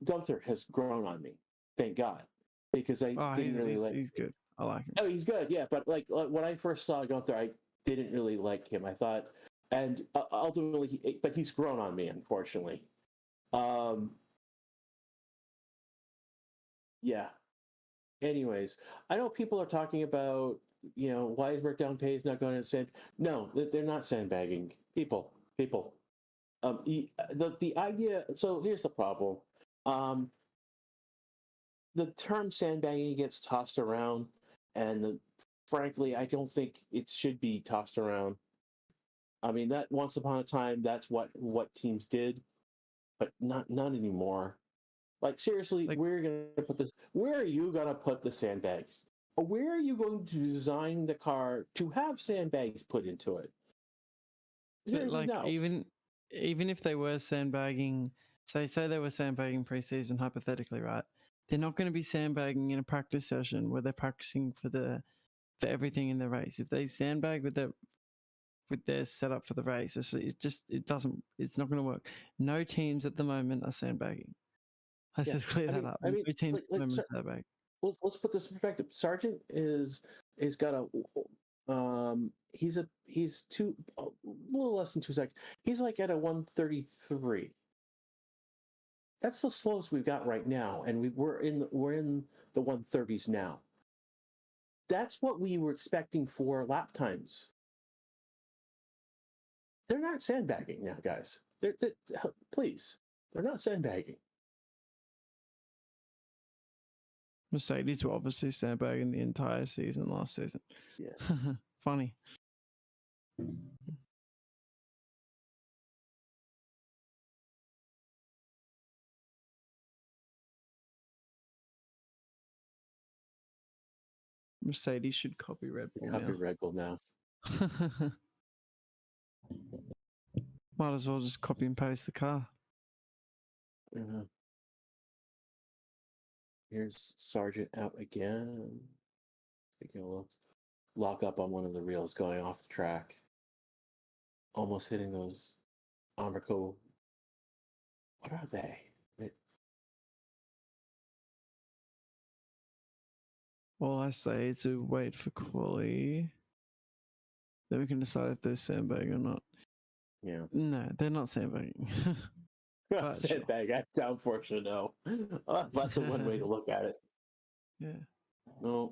Gunther has grown on me, thank God, because I didn't really like. He's good. I like him. Oh, he's good, yeah. But when I first saw Gunther, I didn't really like him. I thought, and ultimately, but he's grown on me, unfortunately. Yeah. Anyways, I know people are talking about, why is Merckdown Pays not going to sand? No, they're not sandbagging people. The idea. So here's the problem. The term sandbagging gets tossed around, and frankly, I don't think it should be tossed around. I mean, that once upon a time, that's what teams did, but not anymore. Seriously, where are you gonna put this? Where are you gonna put the sandbags? Or where are you going to design the car to have sandbags put into it? Seriously, no. Even if they were sandbagging, say they were sandbagging preseason, hypothetically, right? They're not going to be sandbagging in a practice session where they're practicing for everything in the race. If they sandbag with their setup for the race, it's not going to work. No teams at the moment are sandbagging. Let's just clear that up. No teams at the moment are sandbagging. Let's put this in perspective. Sargent is got a he's a little less than 2 seconds. He's like at a 133. That's the slowest we've got right now, and we're in the 130s now. That's what we were expecting for lap times. They're not sandbagging now, guys. Please, they're not sandbagging. Mercedes were obviously sandbagging the entire season last season. Yeah. Funny. Mercedes should copy Red Bull Copy Red Bull now. Might as well just copy and paste the car. Here's Sargent out again. Taking a look. Lock up on one of the reels going off the track. Almost hitting those Amerco. What are they? All I say is to wait for quali. Then we can decide if they're sandbagging or not. Yeah. No, they're not sandbagging. Sandbag, sure. Down for sure, no. That's the one way to look at it. Yeah. No.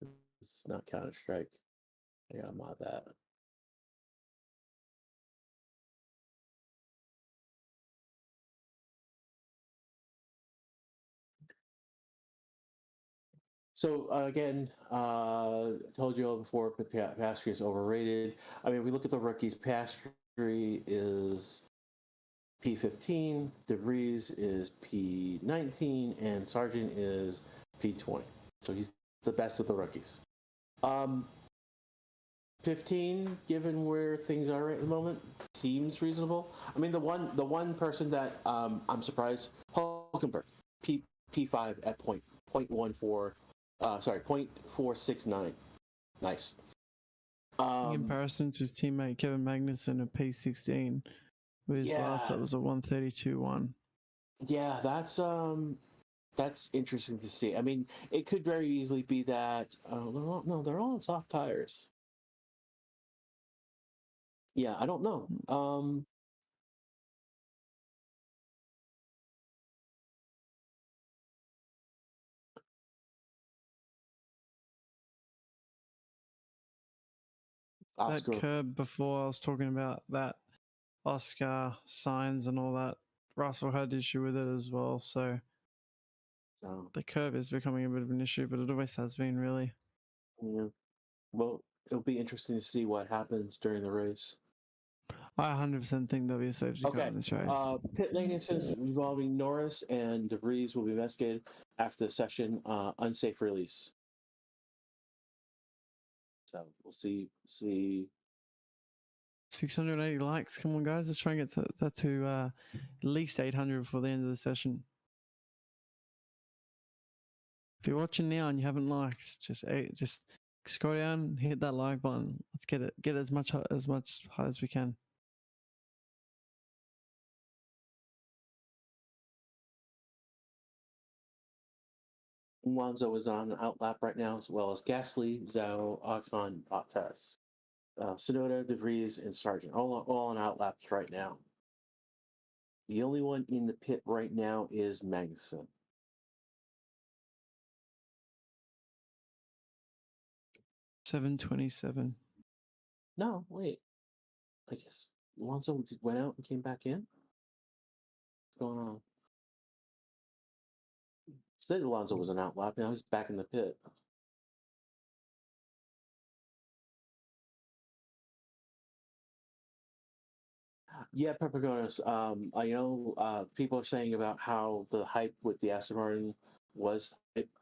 This is not Counter-Strike. I gotta mod that. So again, told you all before, Piastri is overrated. I mean, if we look at the rookies, Piastri is P15, De Vries is P19, and Sargent is P20. So he's the best of the rookies. 15, given where things are at the moment, seems reasonable. I mean, the one person that I'm surprised, Hulkenberg, P5 at 0.469. Nice. In comparison to his teammate Kevin Magnussen at P16, with his last that was a 132.1. Yeah, that's interesting to see. I mean, it could very easily be that they're all on soft tires. Yeah, I don't know. Oscar. That curb before I was talking about that Oscar signs and all that. Russell had issue with it as well, so the curb is becoming a bit of an issue, but it always has been, really. Yeah. Well, it'll be interesting to see what happens during the race. I 100% think there'll be a safety car in this race. Pit lane incident involving Norris and De Vries will be investigated after the session. Unsafe release. So we'll see. 680 likes. Come on, guys. Let's try and get that to at least 800 before the end of the session. If you're watching now and you haven't liked, just scroll down, hit that like button. Let's get as much high as we can. Alonso is on an outlap right now, as well as Gasly, Zhou, Ocon, Bottas, Tsunoda, De Vries, and Sargent, all on outlaps right now. The only one in the pit right now is Magnussen. $727. No, wait. I guess Alonso went out and came back in. What's going on? Said Alonso was an outlap. Now he's back in the pit. Yeah, Peppergonis. I know people are saying about how the hype with the Aston Martin was.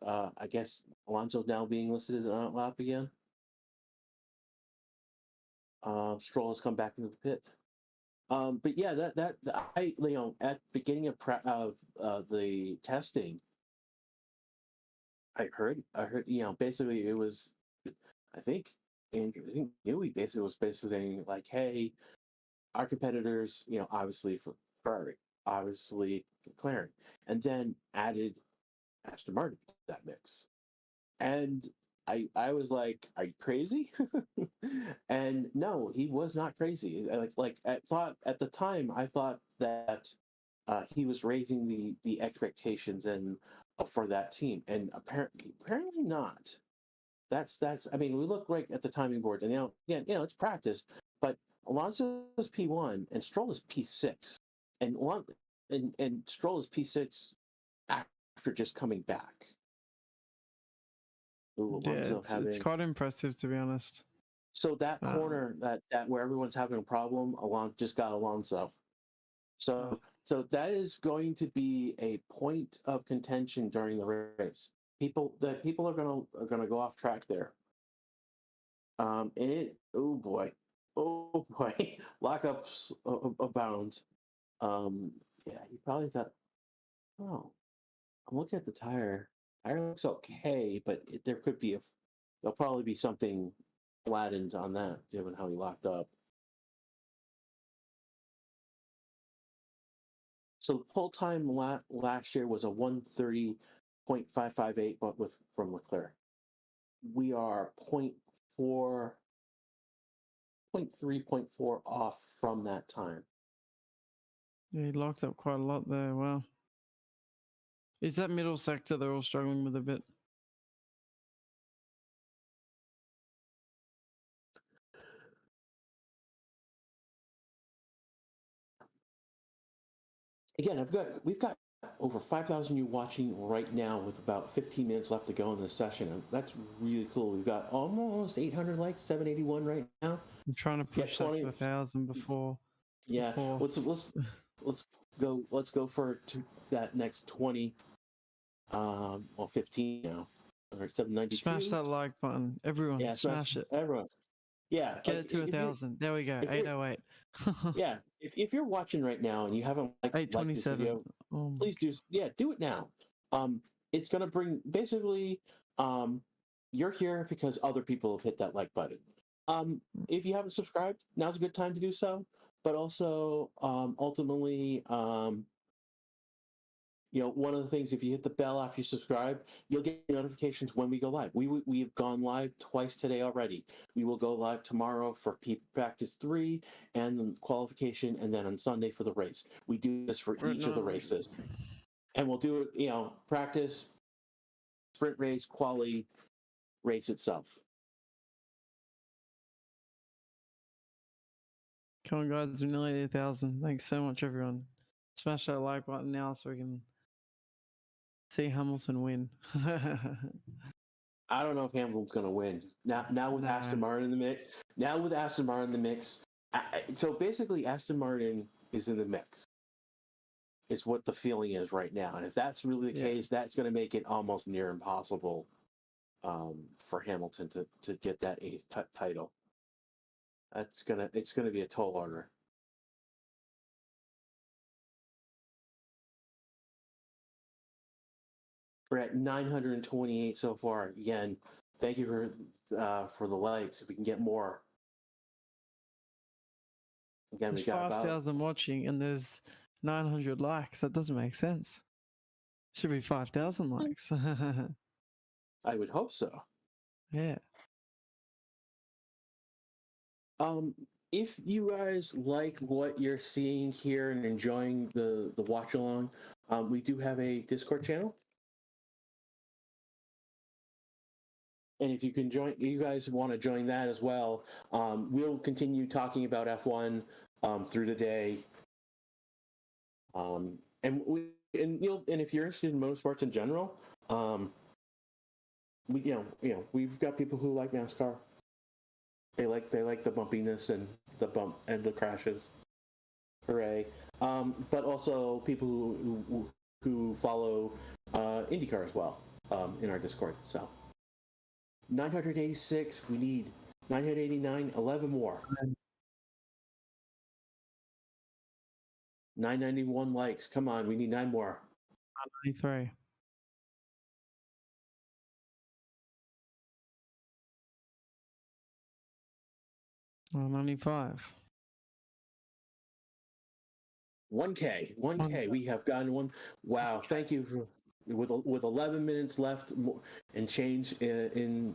I guess Alonso's now being listed as an outlap again. Stroll has come back into the pit. But yeah, I at beginning of the testing, I heard basically it was, I think I think Newey basically was basically saying like, hey, our competitors, obviously for Ferrari, obviously McLaren, and then added Aston Martin to that mix. And I was like, "Are you crazy?" And no, he was not crazy. I thought at the time, I thought that he was raising the expectations and for that team, and apparently not. That's. I mean, we look right at the timing board, and yeah, it's practice, but Alonso's P1 and Stroll is P6, and Stroll is P6 after just coming back. Ooh, Yeah, Alonso it's having quite impressive, to be honest. so that Um, corner that where everyone's having a problem, just got Alonso. oh, So that is going to be a point of contention during the race. People are gonna go off track there. And oh boy, lockups abound. Yeah, he probably got. Oh, I'm looking at the tire. Tire looks okay, but there could be there'll probably be something flattened on that, given how he locked up. So full time last year was a 1:30.558, but from Leclerc. We are point 0.4, point 0.3, point 0.4 off from that time. yeah, he locked up quite a lot there. Wow. Is that middle sector they're all struggling with a bit? Again, we've got over 5,000 you watching right now with about 15 minutes left to go in this session. And that's really cool. We've got almost 800 likes, 781 right now. I'm trying to Get push that 20. to 1,000 before. Yeah, Before. let's go for that next 20. Well, 15 now. All right, Smash 792. that like button, everyone. Yeah, Smash it. everyone. Yeah, Get like it to if you're 1,000. There we go. if you're 808. yeah, if you're watching right now and you haven't liked this 827. video, Oh my please do it now. It's gonna bring basically you're here because other people have hit that like button. If you haven't subscribed, now's a good time to do so. But also, ultimately, one of the things, if you hit the bell after you subscribe, you'll get notifications when we go live. We have gone live twice today already. We will go live tomorrow for practice 3 and then qualification, and then on Sunday for the race. We do this for God. each of the No. races, and we'll do it. Practice, sprint race, quali, race itself. Come on, guys. We're nearly 1,000. Thanks so much, everyone. Smash that like button now so we can see Hamilton win. I don't know if Hamilton's going to win now with Aston Nah. Martin in the mix. Now with Aston Martin in the mix, so basically Aston Martin is in the mix. Is what the feeling is right now, and if that's really the case, that's going to make it almost near impossible for Hamilton to get that eighth title. It's gonna be a tall order. We're at 928 so far. Again, thank you for the likes. If we can get more. Again, There's we got about 5,000 watching and there's 900 likes. That doesn't make sense. Should be 5,000 likes. I would hope so. Yeah. If you guys like what you're seeing here and enjoying the watch along, we do have a Discord channel. And if you guys want to join that as well, we'll continue talking about F1 through the day. And if you're interested in motorsports in general, we've got people who like NASCAR. They like the bumpiness and the bump and the crashes. Hooray! But also people who follow IndyCar as well in our Discord. So 986, we need 989, 11 more. 991 likes. Come on, we need 9 more. 93. 95. 1K. 1K. We have gotten one. Wow. Thank you for with 11 minutes left and change in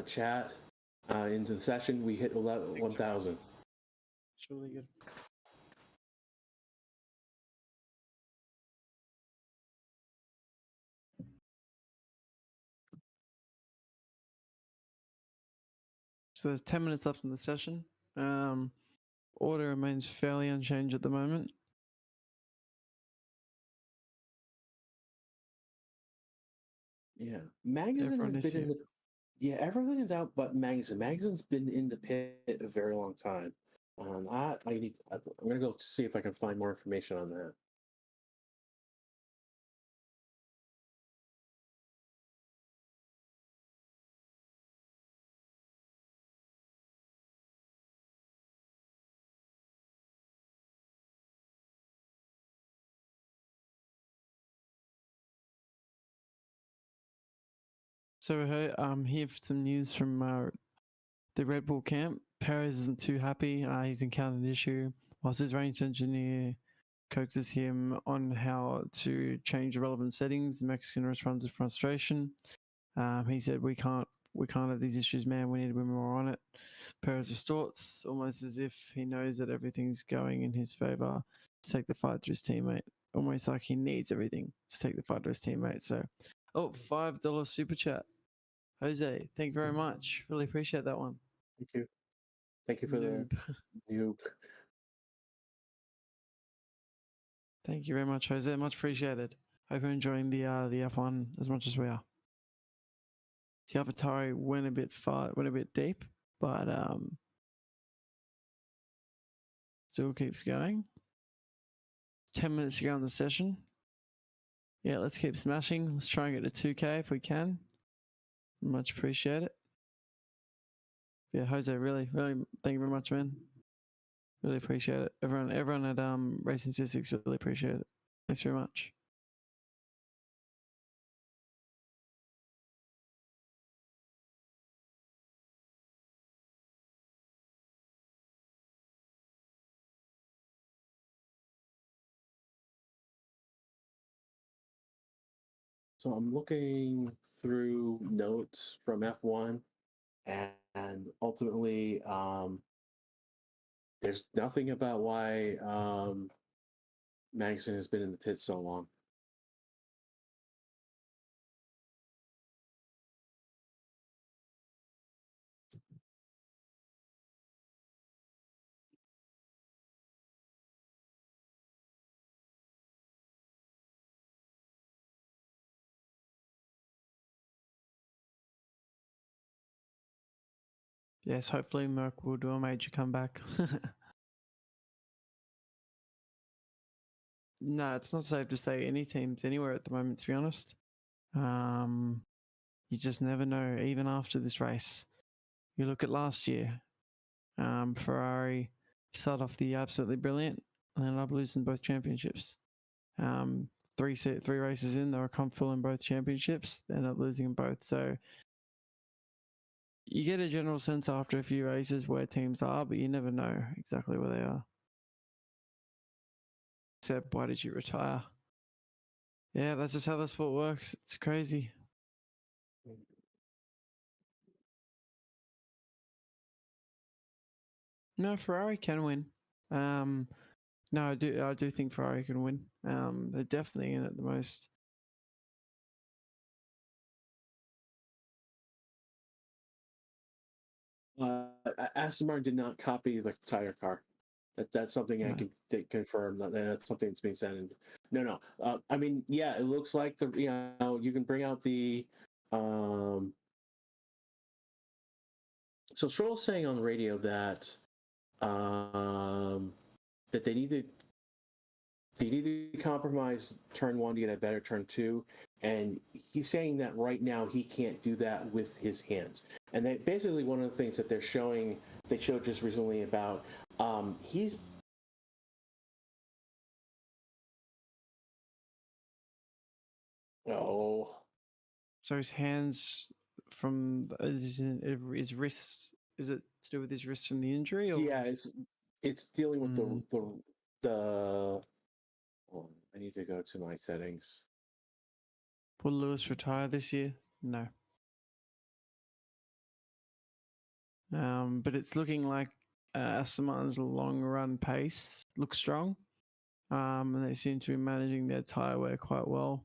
chat into the session. We hit 1,000. It's really good. So there's 10 minutes left in the session. Order remains fairly unchanged at the moment. Yeah, Magazine Everyone has is been in here. the. Yeah, everything is out but Magazine. Magazine's been in the pit a very long time. I'm gonna go see if I can find more information on that. So I'm here for some news from the Red Bull camp. Perez isn't too happy. He's encountered an issue whilst his race engineer coaxes him on how to change the relevant settings. The Mexican responds to frustration. He said, "We can't have these issues, man. We need to be more on it." Perez restorts, almost as if he knows that everything's going in his favor to take the fight to his teammate. Almost like he needs everything to take the fight to his teammate. So, $5 super chat. Jose, thank you very much. Really appreciate that one. Thank you. Thank you for Noob. the noob. Thank you very much, Jose. Much appreciated. Hope you're enjoying the F1 as much as we are. The Avatari went a bit deep, but still keeps going. 10 minutes to go in the session. Yeah, let's keep smashing. Let's try and get to 2K if we can. Much appreciate it. Yeah, Jose, really, thank you very much, man. Really appreciate it. Everyone at Racing Statistics really appreciate it. Thanks very much. So I'm looking through notes from F1, and ultimately, there's nothing about why Magnussen has been in the pit so long. Yes, hopefully Merck will do a major comeback. No, it's not safe to say any teams anywhere at the moment, to be honest. You just never know, even after this race. You look at last year, Ferrari started off the year absolutely brilliant and ended up losing both championships. Three races in, they were comfortable in both championships, ended up losing them both. So you get a general sense after a few races where teams are, but you never know exactly where they are. Except, why did you retire? Yeah, that's just how the sport works. It's crazy. No, Ferrari can win. No, I do think Ferrari can win. They're definitely in it the most. Aston Martin did not copy the tire car. That's something I can confirm. That's something that's being said. No. I mean, yeah, it looks like you can bring out the. So Stroll's saying on the radio that that they need to compromise turn 1 to get a better turn 2, and he's saying that right now he can't do that with his hands. And that basically one of the things that they showed just recently about he's Oh, So his hands from his wrists. Is it to do with his wrists from the injury, or yeah, it's dealing with Mm. the. Oh, I need to go to my settings. will Lewis retire this year? No. But it's looking like Aston Martin's long run pace looks strong, and they seem to be managing their tyre wear quite well.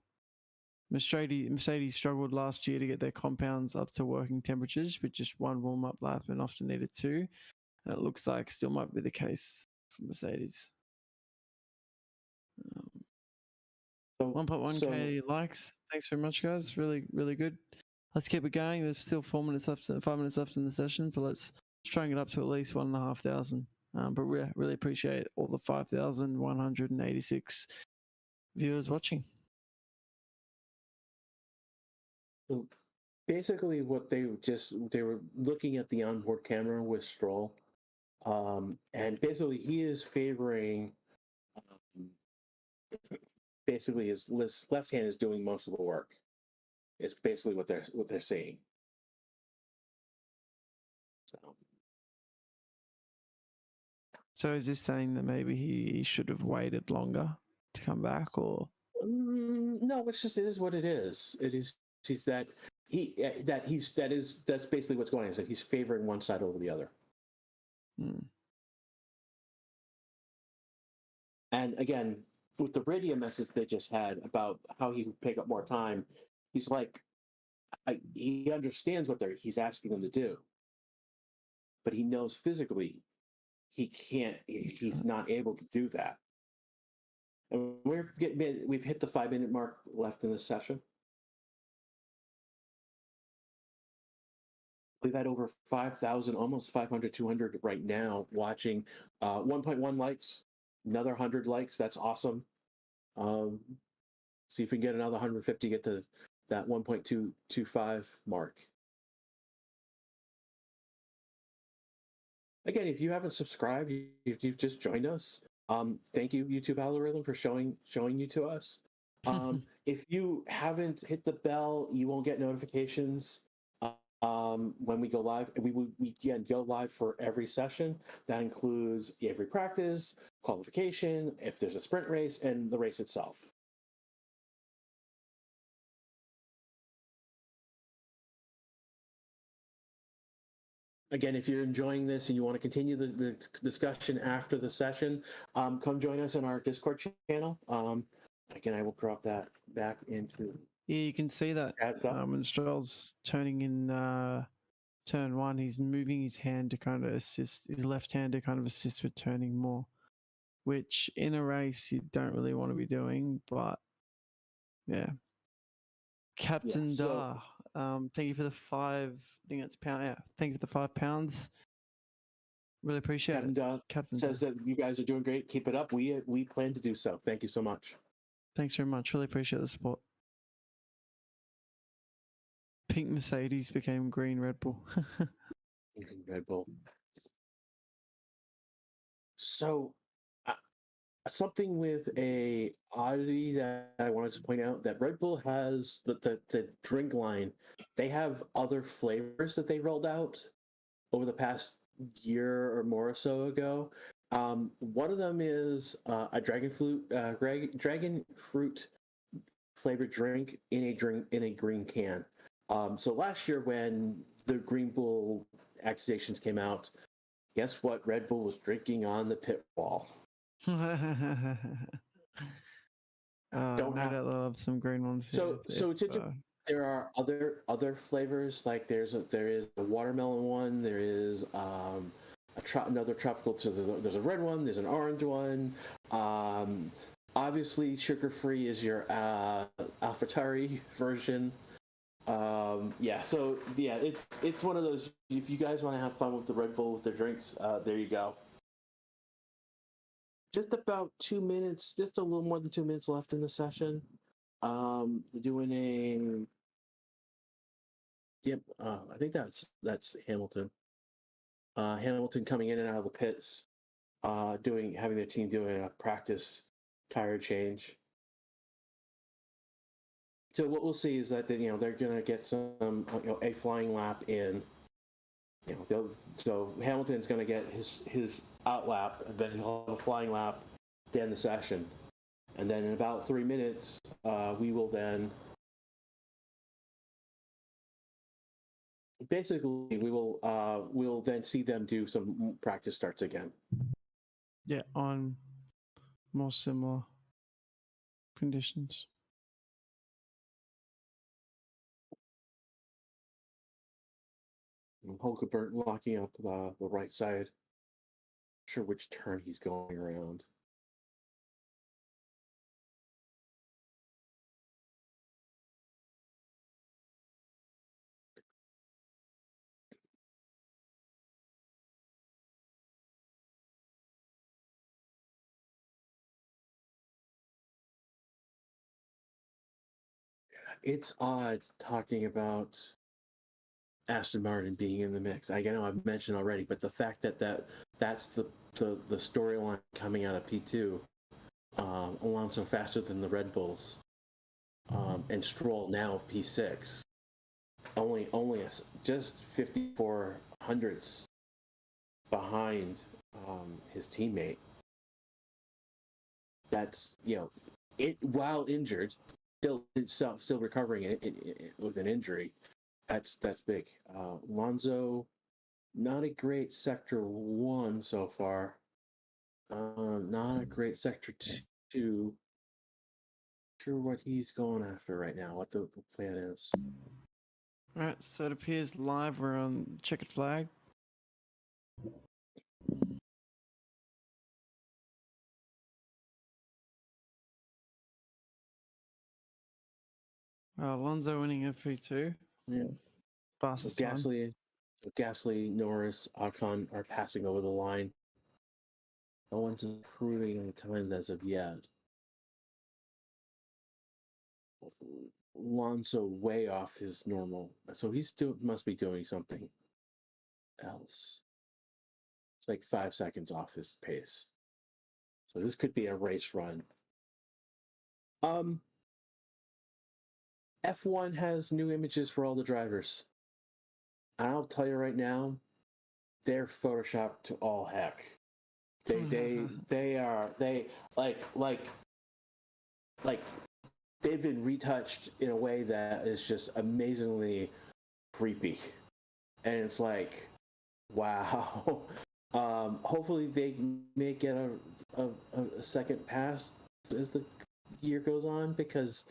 Mercedes struggled last year to get their compounds up to working temperatures with just one warm-up lap and often needed two. And it looks like still might be the case for Mercedes. So 1.1k likes. Thanks very much, guys. Really, really good. Let's keep it going. There's still 5 minutes left in the session, so let's try it up to at least 1,500. But we really appreciate all the 5,186 viewers watching. So basically, what they were looking at the onboard camera with Stroll, and basically he is favoring. Um, basically, his left hand is doing most of the work. Is basically what they're saying. So is this saying that maybe he should have waited longer to come back, or? No, it's just it is what it is. It is he's that that's basically what's going on. Is that he's favoring one side over the other. And again, with the radio message they just had about how he would pick up more time, he's like, he understands what he's asking them to do, but he knows physically he can't. He's not able to do that. And we've hit the 5-minute mark left in this session. We've had over 5,000, almost 500, 200 right now watching. 1.1 likes, another 100 likes. That's awesome. See if we can get another 150, get to that 1.225 mark. Again, if you haven't subscribed, if you've just joined us, thank you, YouTube algorithm, for showing you to us. If you haven't hit the bell, you won't get notifications when we go live. We again go live for every session. That includes every practice, qualification, if there's a sprint race, and the race itself. Again, if you're enjoying this and you want to continue the discussion after the session, come join us on our Discord channel. Again, I will drop that back into. Yeah, you can see that when Stroll's turning in turn one, he's moving his hand to kind of assist, his left hand to kind of assist with turning more, which in a race you don't really want to be doing, but yeah. Captain Dar, thank you for the 5, I think that's pound, yeah, thank you for the £5. Really appreciate it. Captain says that you guys are doing great. Keep it up. We plan to do so. Thank you so much. Thanks very much. Really appreciate the support. Pink Mercedes became green Red Bull. Green Red Bull. So, something with a oddity that I wanted to point out, that Red Bull has the drink line. They have other flavors that they rolled out over the past year or more or so ago. One of them is a dragon fruit flavored drink in a green can. So last year, when the Green Bull accusations came out, guess what Red Bull was drinking on the pit wall? No doubt they'll have some green ones. So it's interesting. There are other flavors, like there is a watermelon one. There is another tropical. So there's a red one. There's an orange one. Obviously, sugar-free is your AlphaTauri version. It's one of those. If you guys want to have fun with the Red Bull with their drinks, there you go. Just about 2 minutes, just a little more than 2 minutes left in the session. Doing a. Yep, I think that's Hamilton. Hamilton coming in and out of the pits, having their team doing a practice tire change. So what we'll see is that they're going to get some a flying lap in. So Hamilton's going to get his out lap, and then he'll have a flying lap to end the session, and then in about 3 minutes, we will then we'll then see them do some practice starts again. Yeah, on more similar conditions. Hulkenberg locking up the right side. Not sure which turn he's going around. It's odd talking about Aston Martin being in the mix. I know I've mentioned already, but the fact that's the storyline coming out of P2, Alonso faster than the Red Bulls, and Stroll now P6, only just 54 hundredths behind his teammate. That's it while injured, still recovering with an injury. That's big. Alonso, not a great sector 1 so far. Not a great sector 2. Sure what he's going after right now. What the plan is. All right, so it appears live we're on checkered flag. Alonso winning FP2. Yeah. Fastest time. Gasly, Norris, Ocon are passing over the line. No one's improving any time as of yet. Alonso way off his normal, so he must be doing something else. It's like 5 seconds off his pace. So this could be a race run. F1 has new images for all the drivers. I'll tell you right now, they're photoshopped to all heck. They are they've been retouched in a way that is just amazingly creepy, and it's like, wow. Hopefully they may get a second pass as the year goes on, because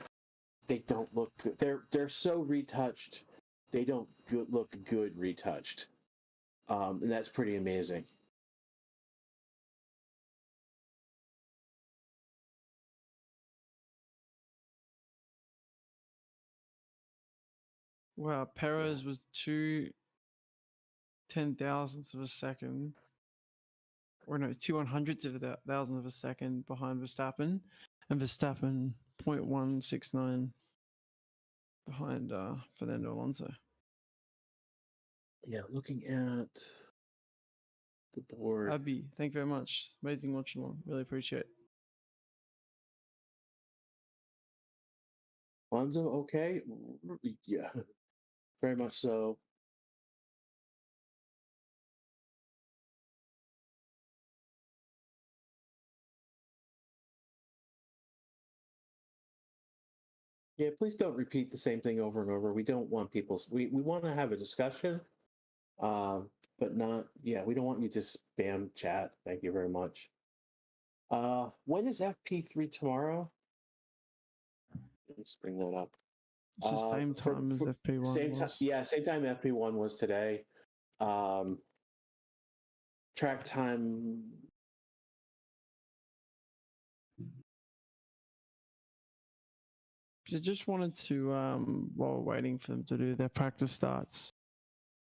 they don't look good. They're so retouched, they don't look good retouched, and that's pretty amazing. Wow, Perez was 2/10,000ths of a second, or no, 2/100ths of a thousandth of a second behind Verstappen, and Verstappen 0.169 behind Fernando Alonso. Yeah, looking at the board. Abby, thank you very much. Amazing watch along. Really appreciate it. Alonso, okay? Yeah, very much so. Yeah, please don't repeat the same thing over and over. We don't want we want to have a discussion, but not, we don't want you to spam chat. Thank you very much. When is FP3 tomorrow? Let's bring that up. It's the same time as FP1 same was. same time FP1 was today. Track time. I just wanted to, while waiting for them to do their practice starts,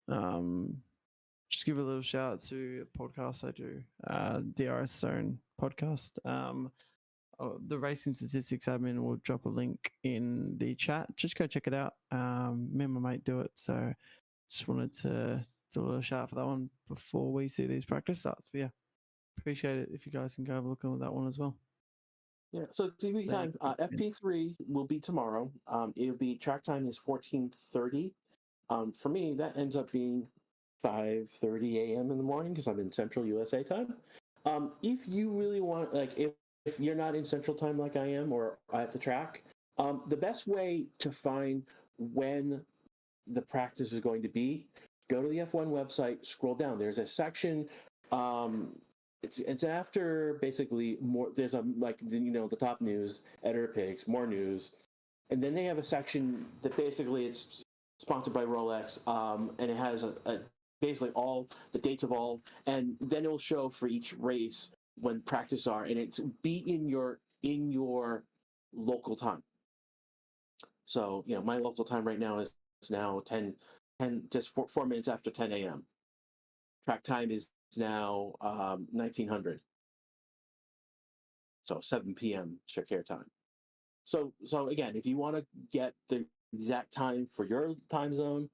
just give a little shout out to a podcast I do, DRS Zone podcast. The racing statistics admin will drop a link in the chat. Just go check it out. Me and my mate do it, so just wanted to do a little shout out for that one before we see these practice starts. But yeah, appreciate it if you guys can go have a look at that one as well. Yeah. So TV Very time, quick win. FP3 will be tomorrow. It'll be track time is 14:30. For me, that ends up being 5:30 a.m. in the morning because I'm in Central USA time. If you really want, like, if you're not in Central time like I am or at the track, the best way to find when the practice is going to be, go to the F1 website, scroll down. There's a section. It's after basically more. There's a like the top news, editor picks, more news, and then they have a section that basically it's sponsored by Rolex, and it has basically all the dates of all, and then it'll show for each race when practice are, and it's be in your local time. So my local time right now is now 10 just 4 minutes after 10 a.m. Track time is now 1900, so 7 p.m. Shakir time. So again, if you want to get the exact time for your time zone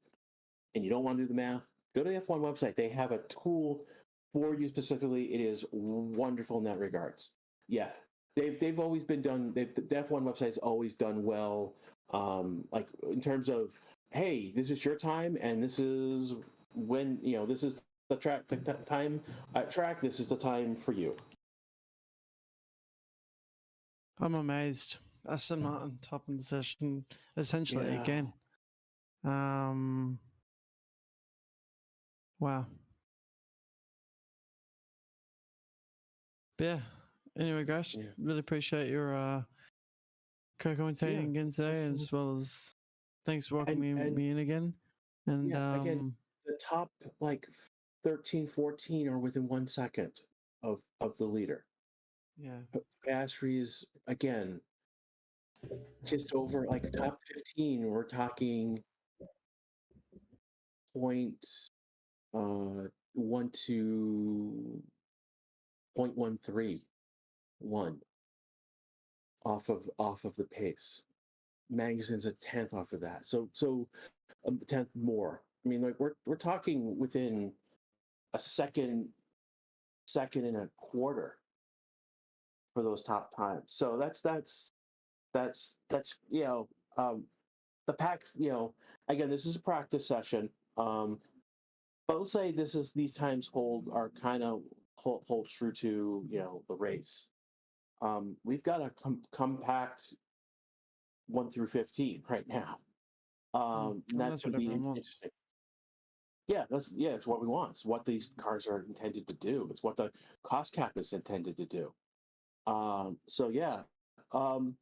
and you don't want to do the math, go to the F1 website. They have a tool for you specifically. It is wonderful in that regards. Yeah, they've always been done. The F1 website's always done well. Like in terms of, hey, this is your time, and this is when this is the track the time at track. This is the time for you. I'm amazed. Aston Martin top in the session essentially Yeah. again. Wow. But yeah. Anyway, guys, Yeah. really appreciate your co-commentating again today, Mhm. as well as thanks for welcoming And me in again. And yeah, again, the top like 13, 14 are within 1 second of the leader. yeah, Piastri is again just over like top 15. We're talking point 1 to 0.131 off of the pace. Magazine's a tenth off of that. So a tenth more. I mean, like we're talking within a second and a quarter for those top times. So that's the packs. Again, this is a practice session. But let's say these times are kind of hold true to the race. We've got a compact 1 through 15 right now. and That's that's going what to be everyone wants. interesting. It's what we want. It's what these cars are intended to do. It's what the cost cap is intended to do. So yeah, um,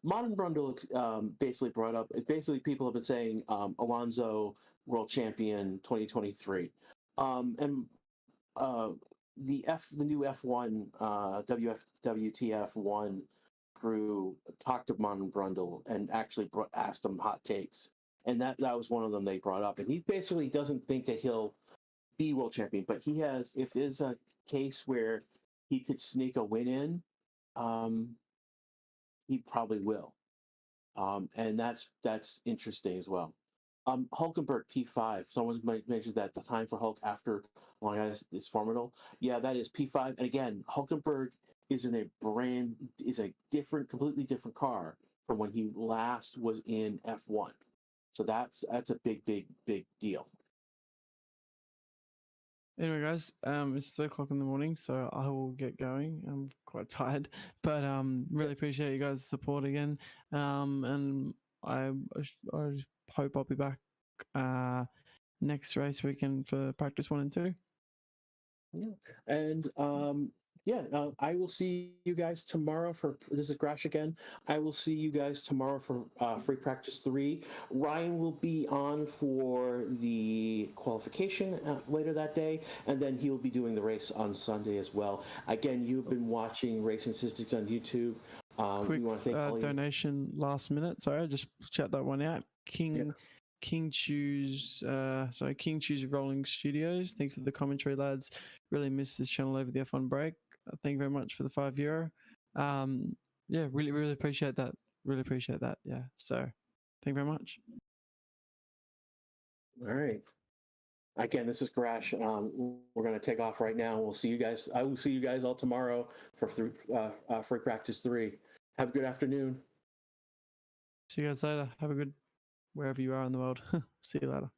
Modern Brundle basically brought up. Basically, people have been saying Alonso World Champion 2023, and uh, the new F1 WTF1 crew talked to Modern Brundle and actually asked him hot takes, and that was one of them they brought up. And he basically doesn't think that he'll be world champion, but he has. If there's a case where he could sneak a win in, um, he probably will. And that's interesting as well. Hulkenberg P5. Someone might mention that the time for Hulk after Long Island is formidable. Yeah, that is P5. And again, Hulkenberg is a completely different car from when he last was in F1. So that's a big deal. Anyway, guys, it's 3 o'clock in the morning, so I will get going. I'm quite tired, but really appreciate you guys' support again. And I hope I'll be back next race weekend for practice 1 and 2. Yeah. And I will see you guys tomorrow for this is Grash again. I will see you guys tomorrow for free practice 3. Ryan will be on for the qualification later that day, and then he'll be doing the race on Sunday as well. Again, you've been watching Racing Statistics on YouTube. Quick we want to thank donation last minute. Sorry, I just chat that one out. King Choose Rolling Studios. Thanks for the commentary, lads. Really missed this channel over the F1 break. Thank you very much for the €5. Yeah, really appreciate that. Really appreciate that. Yeah. So thank you very much. All right. Again, this is Crash. We're going to take off right now. We'll see you guys. I will see you guys all tomorrow for free practice 3. Have a good afternoon. See you guys later. Have a good wherever you are in the world. See you later.